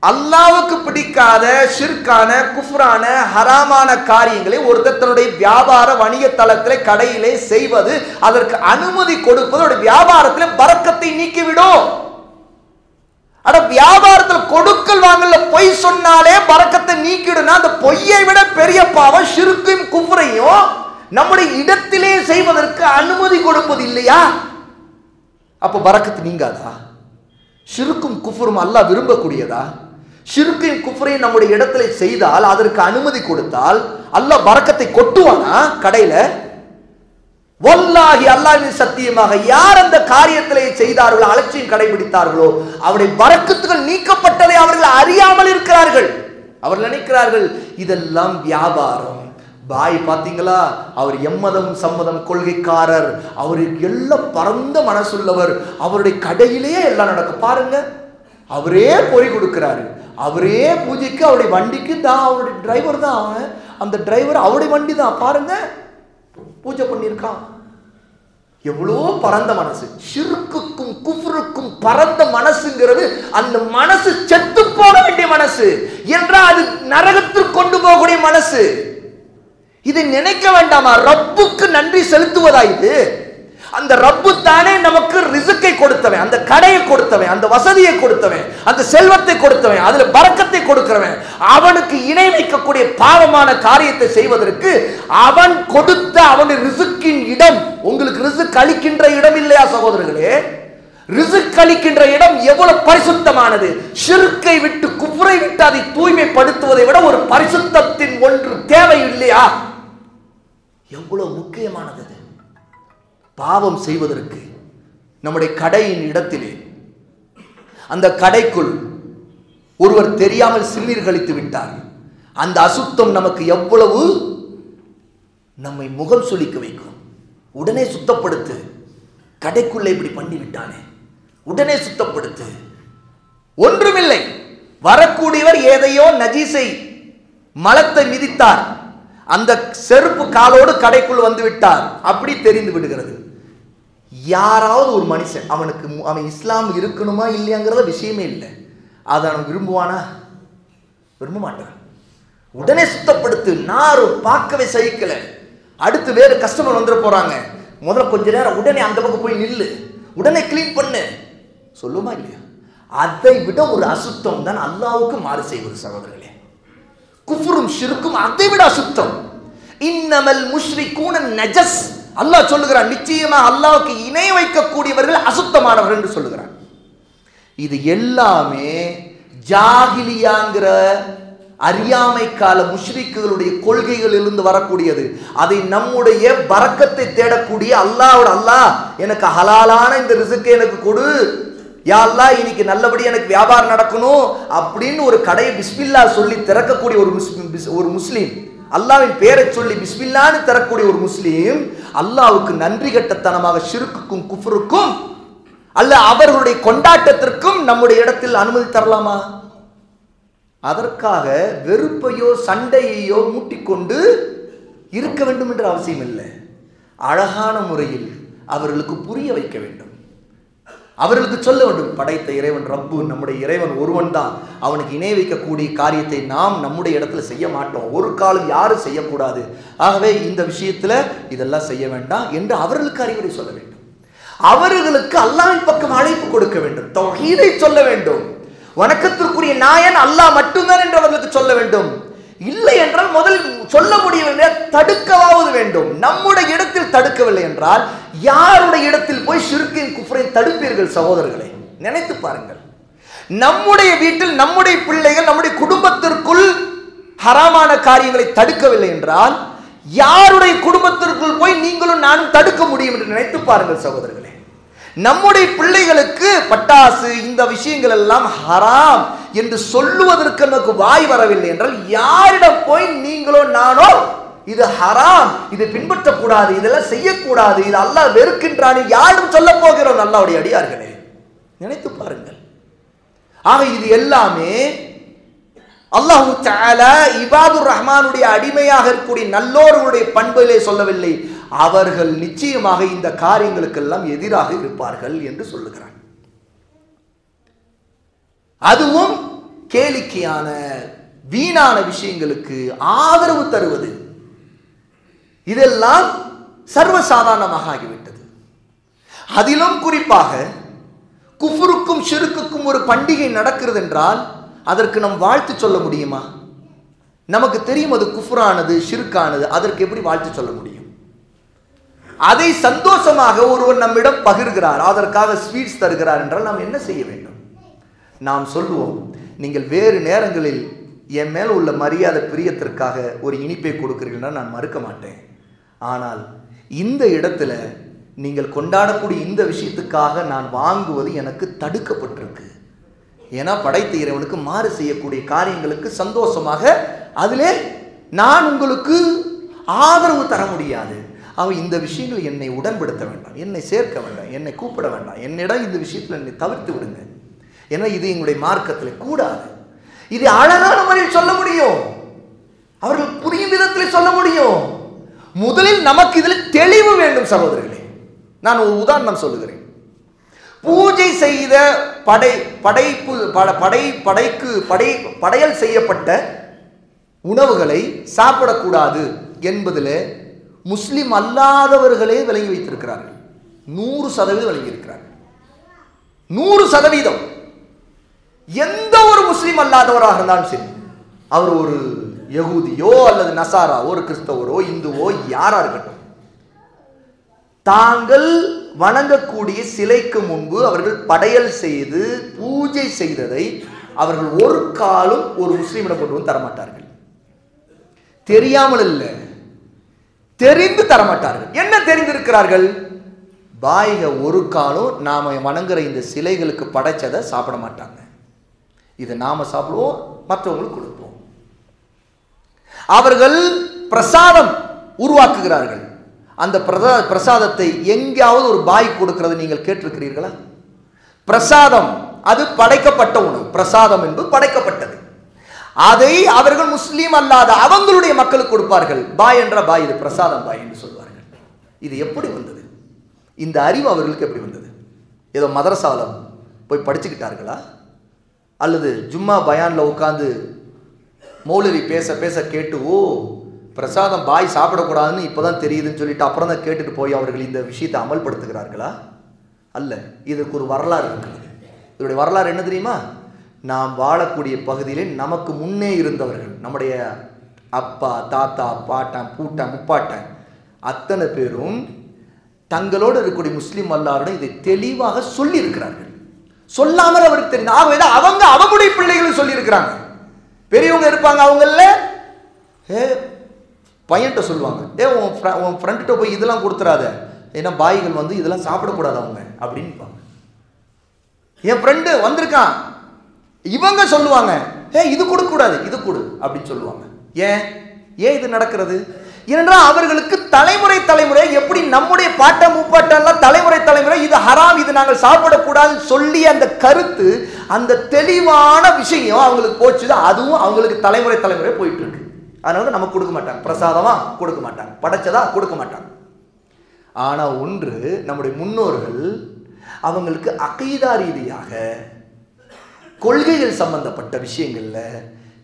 அல்லாஹ்வுக்கு பிடிக்காத ஷிர்கான குஃப்ரான ஹராமான காரியங்களை ஒருத்தர் தன்னுடைய வியாபார வணிக தளத்திலே கடையிலே செய்வது, அதற்கு அனுமதி கொடுப்பது ஒரு வியாபாரத்தில் பரக்கத்தை நீக்கிவிடும். அட வியாபாரத்தில் கொடுக்கல் வாங்கல பொய் சொன்னாலே பரக்கத்தை நீக்கிடுனா அந்த பொய்யை விட பெரிய பாவம் ஷிர்கையும் குஃப்ரையும் நம்முடைய இடத்திலே செய்வதற்கு அனுமதி கொடுப்பது இல்லையா? அப்ப பரக்கத்து நீங்காதா? ஷிர்கும் குஃப்ரும் அல்லாஹ் விரும்பக்கூடியதா? ஷிர்கையும் குஃப்ரையும் நம்முடைய இடத்துல செய்தால் அதற்கு அனுமதி கொடுத்தால் அல்லாஹ் பரக்கத்தை கொட்டுவானா கடையில? வல்லாஹி அல்லாஹ்வின் சத்தியமாக யார் அந்த காரியத்திலே செய்தார்களோ, அலட்சியம் கடைபிடித்தார்களோ, அவருடைய பரக்கத்துகள் நீக்கப்பட்டதை அவர்கள் அறியாமல் இருக்கிறார்கள். அவர்கள் நினைக்கிறார்கள் இதெல்லாம் வியாபாரம். பாய் பாத்தீங்களா, அவர் எம்மதம் சம்மதம் கொள்கைக்காரர், அவருக்கு எல்லாம் பரந்த மனசுள்ளவர், அவருடைய கடையிலேயே எல்லாம் நடக்கும் பாருங்க. அவரே பொறி கொடுக்கிறாரு, அவரே பூஜைக்கு அவருடைய வண்டிக்கு தான், அவருடைய டிரைவர் தான் அவன், அந்த டிரைவர் அவருடைய வண்டி தான் பாருங்க பூஜை பண்ணியிருக்கான். எவ்வளோ பரந்த மனசு! ஷிர்க்குக்கும் குஃப்ருக்கும் பரந்த மனசுங்கிறது அந்த மனசு செத்து போக வேண்டிய மனசு என்றால் அது நரகத்திற்கு கொண்டு போகக்கூடிய மனசு. இதை நினைக்க வேண்டாமா? ரப்புக்கு நன்றி செலுத்துவதா இது? அந்த ரப்பு தானே நமக்கு ரிஸ்கை கொடுத்தவன், அந்த கடையை கொடுத்தவன், அந்த வசதியை கொடுத்தவன், அந்த செல்வத்தை கொடுத்தவன், அதுல பரக்கத்தை கொடுக்கிறவன். அவனுக்கு இணை வைக்கக்கூடிய பாவமான காரியத்தை செய்வதற்கு அவன் கொடுத்த அவனுடைய ரிஸ்கின் இடம் உங்களுக்கு ரிஸ்க் அளிக்கின்ற இடம் இல்லையா சகோதரர்களே? ரிஸ்க் அளிக்கின்ற இடம் எவ்வளவு பரிசுத்தமானது! ஷிர்கை விட்டு குஃப்ரை விட்டு அதை தூய்மைப்படுத்துவதை விட ஒரு பரிசுத்தத்தின் ஒன்று தேவை இல்லையா? எவ்வளவு முக்கியமானது! பாவம் செய்வதற்கு நம்முடைய கடையின் இடத்திலே அந்த கடைக்குள் ஒருவர் தெரியாமல் சிறுநீர் கழித்து விட்டார். அந்த அசுத்தம் நமக்கு எவ்வளவு நம்மை முகம் சுளிக்க வைக்கும். உடனே சுத்தப்படுத்து. கடைக்குள்ளே இப்படி பண்ணி விட்டானே, உடனே சுத்தப்படுத்து. ஒன்றுமில்லை, வரக்கூடியவர் ஏதையோ நஜீஸை மலத்தை மிதித்தார், அந்த செருப்பு காலோடு கடைக்குள் வந்து விட்டார், அப்படி தெரிந்து விடுகிறது. யாராவது ஒரு மனுஷன் அவன் இஸ்லாம் இருக்கணுமா இல்லையாங்கிறத விஷயமே இல்லை, அதை அவன் விரும்புவானா? விரும்ப மாட்டான். உடனே சுத்தப்படுத்து. நாரும் பார்க்கவே சகிக்கல, அடுத்து வேறு கஸ்டமர் வந்துட போறாங்க, முதல்ல கொஞ்ச நேரம் உடனே அந்த பக்கம் போய் நில்லு, உடனே கிளீன் பண்ணு சொல்லுமா இல்லையா? அதை விட ஒரு அசுத்தம் தான் அல்லாஹ்வுக்கு மாறு செய்வது சகோதரர்களே. குஃப்ரும் ஷிர்க்கும் அதை விட அசுத்தம். இன்னமல் முஷ்ரிகூன நஜஸ். அல்லாஹ் சொல்லுகிறான், நிச்சயமா அல்லாஹ்வுக்கு இணை வைக்கக்கூடியவர்கள் அசுத்தமானவர்கள் என்று சொல்லுகிறான். இது எல்லாமே ஜாகிலியாங்கிற அறியாமை கால முஷ்ரிக்குகளுடைய கொள்கைகளிலிருந்து வரக்கூடியது. அதை நம்முடைய பரக்கத்தை தேடக்கூடிய அல்லாஹ் எனக்கு ஹலாலான இந்த ரிஸ்கை எனக்கு கொடு, யா அல்லாஹ் இன்னைக்கு நல்லபடி எனக்கு வியாபாரம் நடக்கணும் அப்படின்னு ஒரு கடையை பிஸ்மில்லா சொல்லி திறக்கக்கூடிய ஒரு முஸ்லீம், அல்லாஹ்வின் பேரை சொல்லி பிஸ்மில்லான்னு திறக்கக்கூடிய ஒரு முஸ்லீம் அல்லாஹ்வுக்கு நன்றி கட்டத்தனமாக ஷிர்க்குக்கும் குஃப்ருக்கும் அல்ல அவர்களுடைய கொண்டாட்டத்திற்கும் நம்முடைய இடத்தில் அனுமதி தரலாமா? அதற்காக வெறுப்பையோ சண்டையையோ மூட்டிக்கொண்டு இருக்க வேண்டும் என்ற அவசியம் இல்லை. அழகான முறையில் அவர்களுக்கு புரிய வைக்க வேண்டும், அவர்களுக்கு சொல்ல வேண்டும், படைத்த இறைவன் ரப்பு, நம்முடைய இறைவன் ஒருவன் தான், அவனுக்கு இணை வைக்கக்கூடிய காரியத்தை நாம் நம்முடைய இடத்துல செய்ய மாட்டோம், ஒரு காலம் யாரும் செய்யக்கூடாது, ஆகவே இந்த விஷயத்துல இதெல்லாம் செய்ய வேண்டாம் என்று அவர்களுக்கு அறிவுரை சொல்ல வேண்டும். அவர்களுக்கு அல்லாஹ்வின் பக்கம் அழைப்பு கொடுக்க வேண்டும், தௌஹீதை சொல்ல வேண்டும், வணக்கத்திற்குரிய நாயன் அல்லாஹ் மட்டும்தான் என்று அவர்களுக்கு சொல்ல வேண்டும். இல்லை என்றால் முதலில் சொல்ல முடியவில்லை, தடுக்கவாவது வேண்டும். நம்முடைய இடத்தில் தடுக்கவில்லை என்றால் யாருடைய இடத்தில் போய் ஷிர்கையும் குஃப்ரையும் தடுப்பீர்கள் சகோதரர்களை? நினைத்து பாருங்கள். நம்முடைய வீட்டில் நம்முடைய பிள்ளைகள் நம்முடைய குடும்பத்திற்குள் ஹராமான காரியங்களை தடுக்கவில்லை என்றால் யாருடைய குடும்பத்திற்குள் போய் நீங்களும் நானும் தடுக்க முடியும் என்று நினைத்து பாருங்கள் சகோதரர்களே. நம்முடைய பிள்ளைகளுக்கு பட்டாசு இந்த விஷயங்கள் எல்லாம் ஹராம் என்று சொல்லுவதற்கு நமக்கு வாய் வரவில்லை என்றால் யாரிடம் போய் நீங்களோ நானோ இது ஹராம், இது பின்பற்றக்கூடாது, இதெல்லாம் செய்யக்கூடாது, இது அல்லாஹ் வெறுக்கின்றான் யாரும் சொல்ல போகிறோம்? அல்லாஹ்வுடைய அடியார்களே, நினைத்து பாருங்கள். ஆக இது எல்லாமே அல்லாஹ் தஆலா இபாதுர் ரஹ்மானுடைய அடிமையாக இருக்கக்கூடிய நல்லோர்களுடைய பண்புகளை சொல்லவில்லை, அவர்கள் நிச்சயமாக இந்த காரியங்களுக்கெல்லாம் எதிராக இருப்பார்கள் என்று சொல்லுகிறார். அதுவும் கேளிக்கையான வீணான விஷயங்களுக்கு ஆதரவு தருவது, இதெல்லாம் சர்வசாதாரணமாக ஆகிவிட்டது. அதிலும் குறிப்பாக குஃப்ருக்கும் ஷிர்க்குக்கும் ஒரு பண்டிகை நடக்கிறது என்றால் அதற்கு நம் வாழ்த்து சொல்ல முடியுமா? நமக்கு தெரியும் அது குஃப்ரானது, ஷிர்கானது, அதற்கு எப்படி வாழ்த்து சொல்ல முடியும்? அதை சந்தோஷமாக ஒருவர் நம்மிடம் பகிர்கிறார், அதற்காக ஸ்வீட்ஸ் தருகிறார் என்றால் நாம் என்ன செய்ய வேண்டும்? நாம் சொல்லுவோம், நீங்கள் வேறு நேரங்களில் என் மேல் உள்ள மரியாதை பிரியத்திற்காக ஒரு இனிப்பை கொடுக்கிறீர்கள், நான் மறுக்க மாட்டேன். ஆனால் இந்த இடத்துல நீங்கள் கொண்டாடக்கூடிய இந்த விஷயத்துக்காக நான் வாங்குவது எனக்கு தடுக்கப்பட்டிருக்கு. ஏன்னா படைத்த இறைவனுக்கு மாறு செய்யக்கூடிய காரியங்களுக்கு சந்தோஷமாக அதிலே நான் உங்களுக்கு ஆதரவு தர முடியாது. இந்த விஷயங்கள் என்னை உடன்படுத்த வேண்டாம், என்னை சேர்க்க வேண்டாம், என்னை கூப்பிட வேண்டாம், என்னிடம் இந்த விஷயத்தில் என்னை தவிர்த்து விடுங்க. ஏன்னா இது எங்களுடைய மார்க்கத்தில் கூடாது. இது அழகான முறையில் சொல்ல முடியும், அவர்கள் புரியும் விதத்தில் சொல்ல முடியும். முதலில் நமக்கு இதில் தெளிவு வேண்டும் சகோதரர்களே. நான் ஒரு உதாரணம் சொல்லுகிறேன். பூஜை செய்த படையல் செய்யப்பட்ட உணவுகளை சாப்பிடக்கூடாது என்பதில் முஸ்லிம் அல்லாதவர்களே விளங்கி வைத்திருக்கிறார்கள். 100% விளங்கி இருக்கிறார்கள். 100%. எந்த ஒரு முஸ்லிம் அல்லாதவராக இருந்தாலும் சரி, அவர் ஒரு யகூதியோ அல்லது நசாரா, ஒரு கிறிஸ்தவரோ இந்துவோ யாரா இருக்கட்டும், தாங்கள் வணங்கக்கூடிய சிலைக்கு முன்பு அவர்கள் படையல் செய்து பூஜை செய்ததை அவர்கள் ஒரு காலம் ஒரு முஸ்லீமிடம் கொண்டு வந்து தரமாட்டார்கள். தெரியாமல் இல்லை, தெரிந்து தரமாட்டார்கள். என்ன தெரிந்திருக்கிறார்கள்? பாய்க ஒரு காலம் நாம வணங்குற இந்த சிலைகளுக்கு படைச்சதை சாப்பிட மாட்டாங்க, இதை நாம சாப்பிடுவோம், மற்றவங்களுக்கு கொடுப்போம். அவர்கள் பிரசாதம் உருவாக்குகிறார்கள். அந்த பிரசாதத்தை எங்கேயாவது ஒரு பாய் கொடுக்கிறது நீங்கள் கேட்டிருக்கிறீர்களா? பிரசாதம் அது படைக்கப்பட்ட உணவு, பிரசாதம் என்பது படைக்கப்பட்டது. அதை அவர்கள் முஸ்லீம் அல்லாத அவங்களுடைய மக்களுக்கு கொடுப்பார்கள். பாய் என்ற பாய், இது பிரசாதம் பாய் என்று சொல்வார்கள். இது எப்படி வந்தது? இந்த அறிவு அவர்களுக்கு எப்படி வந்தது? ஏதோ மதரசாவில் போய் படிச்சுக்கிட்டார்களா? அல்லது ஜும்மா பயான்ல உட்காந்து மௌலவி பேச பேச கேட்டு, ஓ பிரசாதம் பாய் சாப்பிடக்கூடாதுன்னு இப்போதான் தெரியுதுன்னு சொல்லிட்டு அப்புறம் தான் கேட்டுட்டு போய் அவர்கள் இந்த விஷயத்தை அமல்படுத்துகிறார்களா? அல்ல. இதற்கு ஒரு வரலாறு இருக்குது. இதோடைய வரலாறு என்ன தெரியுமா? நாம் வாழக்கூடிய பகுதியிலே நமக்கு முன்னே இருந்தவர்கள், நம்முடைய அப்பா, தாத்தா, பாட்டன், பூட்டன், முப்பாட்டன் அத்தனை பேரும் தங்களோடு இருக்கக்கூடிய முஸ்லீம் அல்லாருடன் இதை தெளிவாக சொல்லி இருக்கிறார்கள். சொல்லாமல் அவருக்கு தெரியும். ஆகவே அவங்க அவங்களுடைய பிள்ளைகளும் சொல்லி இருக்கிறாங்க. பெரியவங்க இருப்பாங்க, அவங்கள பையன்கிட்ட சொல்லுவாங்க, உன் ஃப்ரெண்ட்ட போய் இதெல்லாம் கொடுத்துறாத, ஏன்னா பாய்கள் வந்து இதெல்லாம் சாப்பிடக்கூடாது அவங்க அப்படின்னு. என் ஃப்ரெண்டு வந்திருக்கான், இவங்க சொல்லுவாங்க, இது கொடுக்கக்கூடாது, இது கொடு அப்படின்னு சொல்லுவாங்க. ஏன் இது நடக்கிறது? ஏனென்றால் அவர்களுக்கு தலைமுறை தலைமுறை, எப்படி நம்முடைய பாட்ட முப்பாட்டெல்லாம் தலைமுறை தலைமுறை இது ஹராம், இது நாங்கள் சாப்பிடக்கூடாதுன்னு சொல்லி அந்த கருத்து, அந்த தெளிவான விஷயம் அவங்களுக்கு போச்சுது. அதுவும் அவங்களுக்கு தலைமுறை தலைமுறை போயிட்டு இருக்கு. அதனால நமக்கு கொடுக்க மாட்டாங்க, பிரசாதமா கொடுக்க மாட்டாங்க, படைச்சதா கொடுக்க மாட்டாங்க. ஆனா ஒன்று, நம்முடைய முன்னோர்கள் அவங்களுக்கு அகீதா ரீதியாக கொள்கைகள் சம்பந்தப்பட்ட விஷயங்கள்ல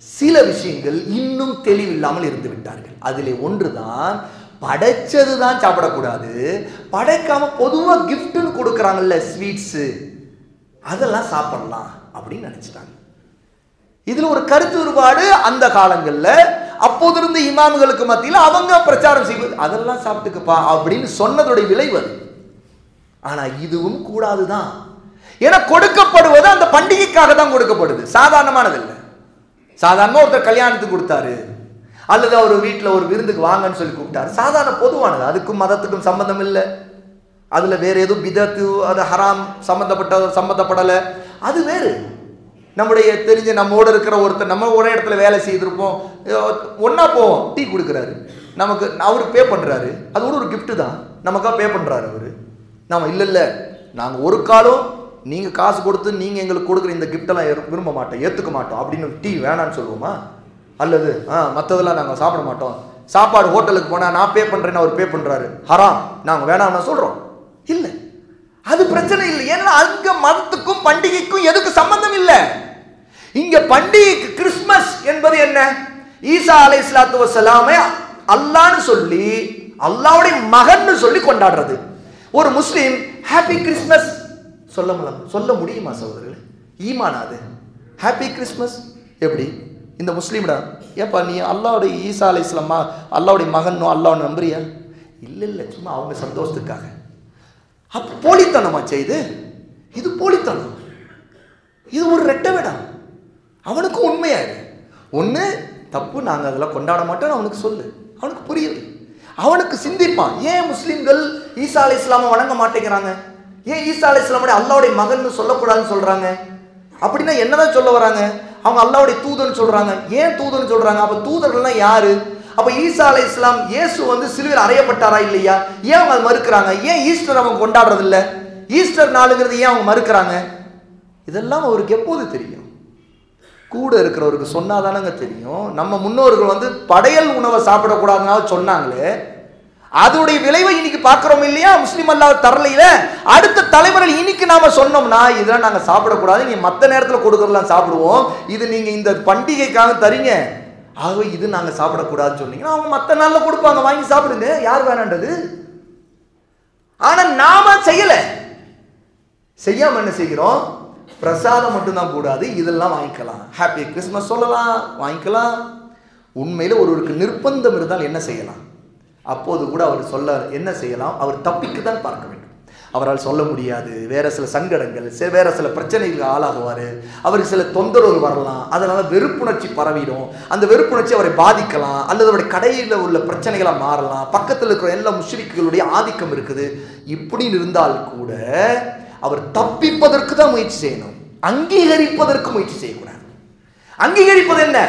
சில விஷயங்கள் இன்னும் தெளிவில்லாமல் இருந்து விட்டார்கள். அதிலே ஒன்றுதான் படைச்சதுதான் சாப்பிடக்கூடாது, படைக்காம பொதுவா கிஃப்ட்னு கொடுக்குறாங்கல்ல ஸ்வீட்ஸ், அதெல்லாம் சாப்பிடலாம் அப்படின்னு நினைச்சிட்டாங்க. இதுல ஒரு கருத்து வேறுபாடு அந்த காலங்கள்ல அப்போது இருந்த இமாம்களுக்கு மத்தியில் அவங்க பிரச்சாரம் செய்வது, அதெல்லாம் சாப்பிட்டுக்குப்பா அப்படின்னு சொன்னதுடைய விளைவு. ஆனா இதுவும் கூடாதுதான். ஏன்னா கொடுக்கப்படுவது அந்த பண்டிகைக்காக தான் கொடுக்கப்படுது, சாதாரணமானது இல்லை. சாதாரணமா ஒருத்தர் கல்யாணத்துக்கு கொடுத்தாரு, அல்லது அவர் வீட்டில் ஒரு விருந்துக்கு வாங்கன்னு சொல்லி கூப்பிட்டாரு, சாதாரண பொதுவானது, அதுக்கும் மதத்துக்கும் சம்பந்தம் இல்லை. அதுல வேற எதுவும் பிதத்து, அது ஹராம் சம்பந்தப்படலை, அது வேறு. நம்முடைய தெரிஞ்ச நம்மோட இருக்கிற ஒருத்தர் நம்ம ஒரே இடத்துல வேலை செய்திருப்போம், ஒன்றா போவோம், டீ கொடுக்குறாரு, நமக்கு அவர் பே பண்ணுறாரு, அது கூட ஒரு கிஃப்ட்டு தான், நமக்காக பே பண்ணுறாரு அவர். நாம் இல்லை நாங்கள் ஒரு காலம் நீங்கள் காசு கொடுத்து நீங்கள் எங்களுக்கு கொடுக்குற இந்த கிஃப்டெல்லாம் விரும்ப மாட்டோம், ஏற்றுக்க மாட்டோம் அப்படின்னு டீ வேணான்னு சொல்லுவோமா? அல்லது மற்றதெல்லாம் நாங்கள் சாப்பிட மாட்டோம், சாப்பாடு ஹோட்டலுக்கு போனால் நான் பே பண்ணுறேன்னு அவர் பே பண்ணுறாரு, ஹராம் நாங்கள் வேணாம்னு சொல்கிறோம்? இல்லை, அது பிரச்சனை இல்லை. ஏன்னா அங்க மதத்துக்கும் பண்டிகைக்கும் எதுக்கு சம்பந்தம் இல்லை. இங்க பண்டிகைக்கு கிறிஸ்துமஸ் என்பது என்ன? ஈசா அலைஹிஸ்ஸலாத்து வஸ்ஸலாமை அல்லாஹ்னு சொல்லி அல்லாஹ்வுடைய மகன்னு சொல்லி கொண்டாடுறது. ஒரு முஸ்லீம் ஹாப்பி கிறிஸ்மஸ் சொல்ல முடியுமா சகோதரர்களே? ஈமான் அது ஹாப்பி கிறிஸ்மஸ் எப்படி? இந்த முஸ்லீம்டா ஏப்பா நீ அல்லாஹ்வுடைய ஈசா அலைஹிஸ்ஸலாமா அல்லாஹ்வுடைய மகன்னோ அல்லாஹ்வை நம்புறியா? இல்லை, சும்மா அவங்க சந்தோஷத்துக்காக. அப்ப போலித்தனமா செய்து? இது போலித்தனம், இது ஒரு ரெட்டை வேடம். அவனுக்கு உண்மையாரு ஒன்று தப்பு, நாங்கள் அதெல்லாம் கொண்டாட மாட்டோம் அவனுக்கு சொல்லு, அவனுக்கு புரியுது, அவனுக்கு சிந்திப்பான். ஏன் முஸ்லீம்கள் ஈசா அலைஹிஸ்ஸலாமை வணங்க மாட்டேங்கிறாங்க? ஏன் ஈசா அலைஹிஸ்ஸலாமுடைய அல்லாஹ்வுடைய மகன்னு சொல்லக்கூடாதுன்னு சொல்றாங்க? அப்படின்னா என்னதான் சொல்ல வராங்க? அவங்க அல்லாஹ்வுடைய தூதன் சொல்றாங்க. ஏன் தூதன் சொல்றாங்க? அப்ப தூதர்கள்லாம் யாரு? அப்ப ஈசா அலைஹிஸ்ஸலாம் இயேசு சிலுவையில் அறையப்பட்டாரா இல்லையா? ஏன் அவங்க மறுக்கிறாங்க? ஏன் ஈஸ்டர் அவங்க கொண்டாடுறது இல்லை? ஈஸ்டர் நாளுங்கிறது ஏன் அவங்க மறுக்கிறாங்க? இதெல்லாம் அவருக்கு எப்போது தெரியும்? கூட இருக்கிறவருக்கு சொன்னாதானங்க தெரியும். நம்ம முன்னோர்கள் படையல் உணவை சாப்பிடக்கூடாதுனால சொன்னாங்களே, அதோடைய விளைவை இன்னைக்கு பார்க்கிறோம் இல்லையா? முஸ்லீம் அல்லாஹ் தரலையில அடுத்த தலைமுறையில் இன்னைக்கு நாம சொன்னோம்னா இதெல்லாம் நாங்க சாப்பிடக்கூடாது, நீங்க மற்ற நேரத்தில் கொடுக்கறதெல்லாம் சாப்பிடுவோம், இது நீங்க இந்த பண்டிகைக்காக தரீங்க, ஆகவே இது நாங்க சாப்பிடக்கூடாதுன்னு சொன்னீங்கன்னா அவங்க மற்ற நாள்ல கொடுப்பாங்க, வாங்கி சாப்பிடுங்க, யார் வேணான்றது. ஆனா நாம செய்யல, செய்யாம என்ன செய்கிறோம்? பிரசாதம் மட்டும்தான் கூடாது, இதெல்லாம் வாங்கிக்கலாம், ஹாப்பி கிறிஸ்மஸ் சொல்லலாம், வாங்கிக்கலாம். உண்மையில ஒருவருக்கு நிர்பந்தம் இருந்தால் என்ன செய்யலாம்? அப்போது கூட அவர் சொல்ல என்ன செய்யலாம்? அவர் தப்பிக்கு தான் பார்க்க வேண்டும். அவரால் சொல்ல முடியாது, வேற சில சங்கடங்கள், வேற சில பிரச்சனைகள் ஆளாகுவார், அவருக்கு சில தொந்தரவுகள் வரலாம், அதனால வெறுப்புணர்ச்சி பரவிடும், அந்த வெறுப்புணர்ச்சி அவரை பாதிக்கலாம், அல்லது அவருடைய கடையில் உள்ள பிரச்சனைகளாக மாறலாம், பக்கத்தில் இருக்கிற எல்லா முஷ்ரிக்குகளுடைய ஆதிக்கம் இருக்குது. இப்படின்னு இருந்தால் கூட அவர் தப்பிப்பதற்கு தான் முயற்சி செய்யணும், அங்கீகரிப்பதற்கு முயற்சி செய்யக்கூடாது. அங்கீகரிப்பது என்ன?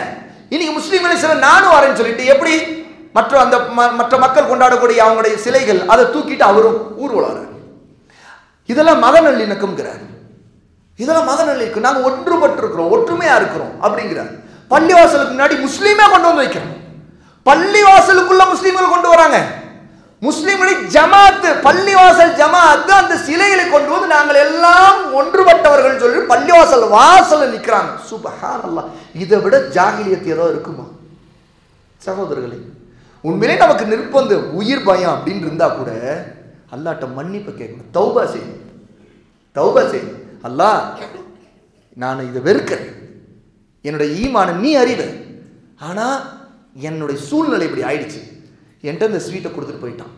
இன்னைக்கு முஸ்லீம்களை சில நானும் வரேன்னு சொல்லிட்டு எப்படி மற்ற மக்கள் கொண்டாடக்கூடிய அவங்களுடைய சிலைகள் அதை தூக்கிட்டு அவரும் ஊர்வலம். இதெல்லாம் மத நல்லிணக்கம்ங்கிறார். இதெல்லாம் மத நல்லிணக்கம். நாங்கள் ஒன்றுபட்டு இருக்கிறோம், ஒற்றுமையா இருக்கிறோம் அப்படிங்கிறார். பள்ளிவாசலுக்கு முன்னாடி முஸ்லீமே கொண்டு வந்து வைக்கிறோம், பள்ளிவாசலுக்குள்ள முஸ்லீம்கள் கொண்டு வராங்க, முஸ்லிம்களை ஜமாத்து, பள்ளிவாசல் ஜமாத்து அந்த சிலைகளை கொண்டு வந்து நாங்கள் எல்லாம் ஒன்றுபட்டவர்கள் சொல்லி பள்ளிவாசல் வாசல்ல நிற்கிறாங்க. சுப்ஹானல்லாஹ், இதை விட ஜாகிலியத் ஏதோ இருக்குமா சகோதரர்களே? உண்மையிலே நமக்கு நிர்பந்த உயிர் பயம் அப்படின்னு இருந்தா கூட அல்லாஹ்ட்ட மன்னிப்பு கேட்கணும், தௌபா செய்யணும், தௌபா செய்யணும். அல்லாஹ் நான் இதை வெறுக்கிறேன், என்னுடைய ஈமான நீ அறிவ, ஆனா என்னுடைய சூழ்நிலை இப்படி ஆயிடுச்சு, என்கிட்ட இந்த ஸ்வீட்டை கொடுத்துட்டு போயிட்டான்,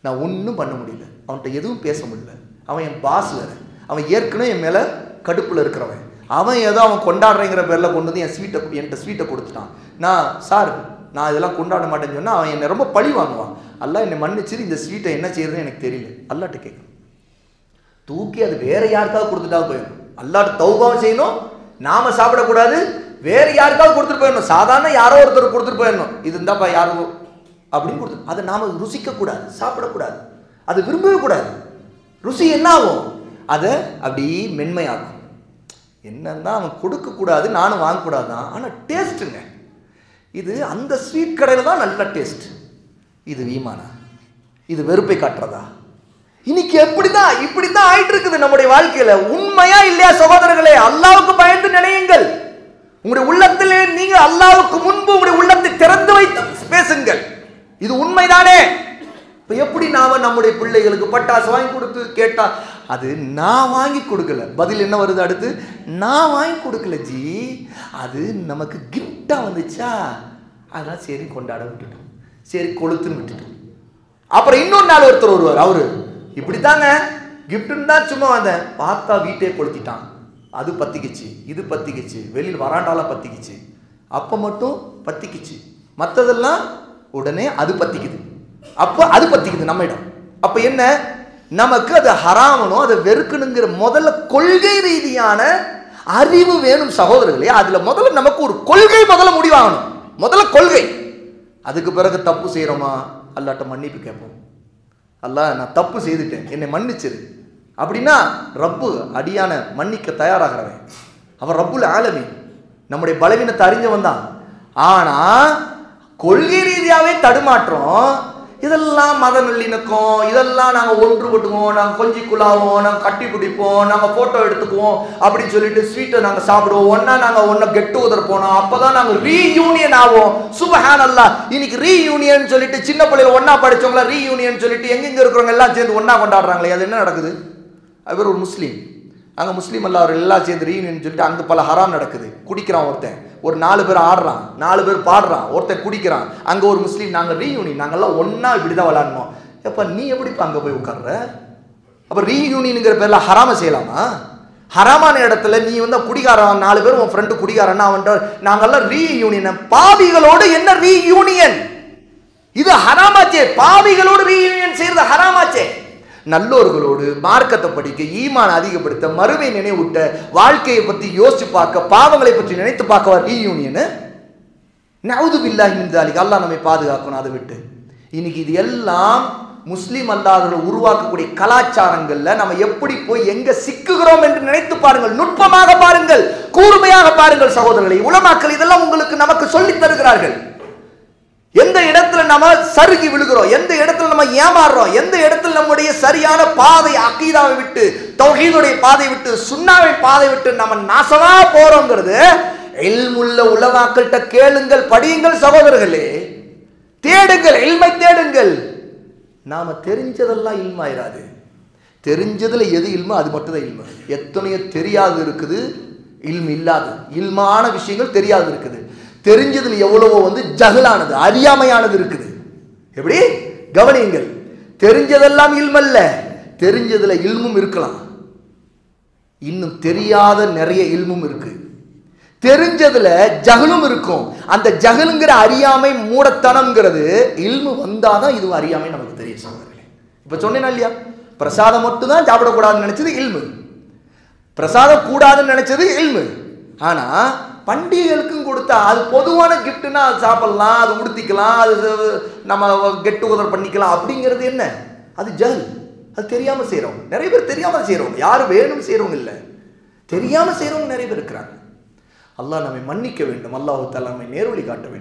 நான் ஒன்றும் பண்ண முடியல, அவன்கிட்ட எதுவும் பேச முடியல, அவன் என் பாஸ் வேற, அவன் ஏற்கனவே என் மேலே கடுப்பில் இருக்கிறவன், அவன் ஏதோ அவன் கொண்டாடுறேங்கிற பேரில் கொண்டு வந்து என்கிட்ட ஸ்வீட்டை கொடுத்துட்டான். நான் இதெல்லாம் கொண்டாட மாட்டேன்னு சொன்னால் அவன் என்னை ரொம்ப பழி வாங்குவான். அல்லாஹ் என்னை மன்னிச்சு இந்த ஸ்வீட்டை என்ன செய்யறதுன்னு எனக்கு தெரியல, அல்லாஹ்ட்ட கேட்கணும், தூக்கி அது வேற யாருக்காவது கொடுத்துட்டா போயிடணும். அல்லாஹ்ட்ட தௌபாவும் செய்யணும், நாம சாப்பிடக்கூடாது, வேற யாருக்காவது கொடுத்துட்டு போயிடணும், சாதாரண யாரோ ஒருத்தர் கொடுத்துட்டு போயிடணும், இது இருந்தாப்பா யாரும் அப்படின்னு கொடுத்து அதை நாம ருசிக்க கூடாது, சாப்பிடக்கூடாது, அது விரும்பவே கூடாது. ருசி என்ன ஆகும்? அதை அப்படி மென்மையாகும். என்னன்னா அவன் கொடுக்க கூடாது, நானும் வாங்கக்கூடாது தான், ஆனால் டேஸ்ட்டுங்க, இது அந்த ஸ்வீட் கடையில் தான் நல்ல டேஸ்ட். இது ஈமானா? இது வெறுப்பை காட்டுறதா? இன்னைக்கு இப்படித்தான் ஆயிட்டு இருக்குது நம்முடைய வாழ்க்கையில. உண்மையா இல்லையா சகோதரர்களே? அல்லாஹ்வுக்கு பயந்து நினையுங்கள். உங்களுடைய உள்ளத்திலே நீங்க அல்லாஹ்வுக்கு முன்பு உங்களுடைய உள்ளத்தை திறந்து வைத்து பேசுங்கள். இது உண்மைதானே? இப்ப எப்படி நாம நம்முடைய பிள்ளைகளுக்கு பட்டாசு வாங்கி கொடுத்து கேட்டா அது நான் வாங்கி கொடுக்கல, பதில் என்ன வருது அடுத்து? நான் வாங்கி கொடுக்கல ஜி, அது நமக்கு கிஃப்டா வந்துச்சா, அதெல்லாம் சரி கொண்டாட விட்டுட்டோம், சரி கொளுத்துன்னு விட்டுட்டோம். அப்புறம் இன்னொரு நாள் ஒருத்தர் வருவார், அவரு இப்படித்தாங்க கிஃப்ட்னு தான் சும்மா வந்தேன், பார்த்தா வீட்டே கொளுத்திட்டான், அது பத்திக்கிச்சு, இது பத்திக்கிச்சு, வெளியில் வராண்டால பத்திக்கிச்சு, அப்ப மட்டும் பத்திக்கிச்சு, மற்றதெல்லாம் உடனே அது பத்திக்குது, அப்ப அது பத்திக்குது நம்ம இடம். அப்ப என்ன? நமக்கு அது ஹராமனோ அதை வெறுக்கணுங்கிற முதல்ல கொள்கை ரீதியான அறிவு வேணும் சகோதரர்களே. அதுல முதல்ல நமக்கு ஒரு கொள்கை முதல்ல முடிவாகணும். முதல்ல கொள்கை. அதுக்கு பிறகு தப்பு செய்யறோமா அல்லாஹ்ட்ட மன்னிப்பு கேட்போம். அல்லாஹ் நான் தப்பு செய்துட்டேன், என்னை மன்னிச்சிரு அப்படின்னா ரப்பு அடியான மன்னிக்க தயாராகிறவன். அவன் ரப்புல் ஆலமீன், நம்முடைய பலவீனத்தை அறிஞ்சவன் தான். ஆனா கொள்கை ரீதியாவே தடுமாற்றம். இதெல்லாம் மத நல்லிணக்கம், இதெல்லாம் நாங்கள் ஒன்றுபட்டுவோம், நாங்கள் கொஞ்சி குழாவோம், நாங்கள் கட்டி பிடிப்போம், நாங்கள் ஃபோட்டோ எடுத்துக்குவோம் அப்படின்னு சொல்லிட்டு ஸ்வீட்டை நாங்கள் சாப்பிடுவோம், ஒன்றா நாங்கள் ஒன்றா கெட் டுகெதர் போனோம், அப்போ தான் நாங்கள் ரீயூனியன் ஆவோம். சுப்ஹானல்லாஹ். இன்னைக்கு ரீயூனியன் சொல்லிட்டு சின்ன பிள்ளைகள் ஒன்றா படித்தவங்கள ரீயூனியன் சொல்லிட்டு எங்கெங்கே இருக்கிறவங்க எல்லாம் சேர்ந்து ஒன்றா கொண்டாடுறாங்களே, அது என்ன நடக்குது? அவர் ஒரு முஸ்லீம், அங்கே முஸ்லீம் அல்ல, அவர் எல்லாம் சேர்ந்து ரீயூனியன் சொல்லிட்டு அங்கே பல ஹராம் நடக்குது. குடிக்கிறான் ஒருத்தன், ஒரு 4 பேர் ஆடுறான், 4 பேர் பாடுறான், ஒருத்தன் குடிக்கிறான். அங்கே ஒரு முஸ்லீம், நாங்கள் ரீயூனியன், நாங்கள்லாம் ஒன்றா இப்படி தான் விளாடணும். எப்போ நீ எப்படிப்பா அங்கே போய் உட்கார்ற? அப்போ ரீயூனியனுங்கிற பேரில் ஹராம செய்யலாமா? ஹராமான இடத்துல நீ வந்து குடிகாரன், 4 பேர் உன் ஃப்ரெண்டு குடிகாரன்னா அவன்கிட்ட நாங்கள்லாம் ரீயூனியன். பாவிகளோடு என்ன ரீயூனியன்? இது ஹராமாச்சே. பாவிகளோடு ரீயூனியன் செய்யறது ஹராமாச்சே. நல்லோர்களோடு மார்க்கத்தை படிக்க, ஈமான் அதிகப்படுத்த, மறுமை நினைவூட்ட, வாழ்க்கையை பற்றி யோசிச்சு பார்க்க, பாவங்களை பற்றி நினைத்து பார்க்க ரீயூனியன். நவுது பில்லாஹி மின் ஸாலிக். அல்லாஹ் நம்மை பாதுகாக்கணும் அதை விட்டு. இன்னைக்கு இது எல்லாம் முஸ்லீம் அல்லாதவர்கள் உருவாக்கக்கூடிய கலாச்சாரங்கள்ல நம்ம எப்படி போய் எங்க சிக்குகிறோம் என்று நினைத்து பாருங்கள். நுட்பமாக பாருங்கள், கூர்மையாக பாருங்கள் சகோதரர்களை. உலமாக்கள் இதெல்லாம் உங்களுக்கு நமக்கு சொல்லித் தருகிறார்கள். எந்த இடத்துல நம்ம சருகி விழுகிறோம், எந்த இடத்துல நம்ம ஏமாறுறோம், எந்த இடத்துல நம்முடைய சரியான பாதை அகீதாவை விட்டு, தௌஹீதுடைய பாதை விட்டு, சுன்னாவை பாதை விட்டு நம்ம நாசமா போறோங்கிறது இல்முள்ள உலமாக்கள்கிட்ட கேளுங்கள், படியுங்கள் சகோதரர்களே. தேடுங்கள், இல்மை தேடுங்கள். நாம தெரிஞ்சதெல்லாம் இல்மாயிராது. தெரிஞ்சதுல எது இல்மோ அது மட்டும் தான் இல்மு. எத்தனையோ தெரியாது இருக்குது, இல்மு இல்லாது, இல்மான விஷயங்கள் தெரியாது இருக்குது. தெரிஞ்சதுல எவ்வளவோ வந்து ஜஹலானது, அறியாமையானது இருக்குது. எப்படி கவனியுங்கள். தெரிஞ்சதெல்லாம் இல்மல்ல, தெரிஞ்சதுல இல்மும் இருக்கலாம். இன்னும் தெரியாத நிறைய இல்மும் இருக்கு. தெரிஞ்சதுல ஜஹலும் இருக்கும். அந்த ஜஹலுங்கிற அறியாமை, மூடத்தனம்ங்கிறது இல்மு வந்தாதான் இது அறியாமை நமக்கு தெரியும் சகோதரர்களே. இப்ப சொன்னேன்னா இல்லையா, பிரசாதம் மட்டும் தான் சாப்பிடக்கூடாதுன்னு நினைச்சது இல்மு, பிரசாதம் கூடாதுன்னு நினைச்சது இல்மு. ஆனா பண்டிகைகளுக்கும் கொடுத்தா அது பொதுவான கிஃப்ட்னா அது சாப்பிடலாம், அது உடுத்திக்கலாம், அது நம்ம கெட் டுகெதர் பண்ணிக்கலாம் அப்படிங்கிறது என்ன? அது ஜஹல். அது தெரியாம செய்யறோம். நிறைய பேர் தெரியாம செய்யறோம். யாரும் வேணும் செய்யறவங்க இல்லை, தெரியாம செய்யறவங்க நிறைய பேர் இருக்கிறாங்க. அல்லாஹ் நம்மை மன்னிக்க வேண்டும். அல்லாஹ் தஆலா நம்மை நேர்வழி காட்ட வேண்டும்.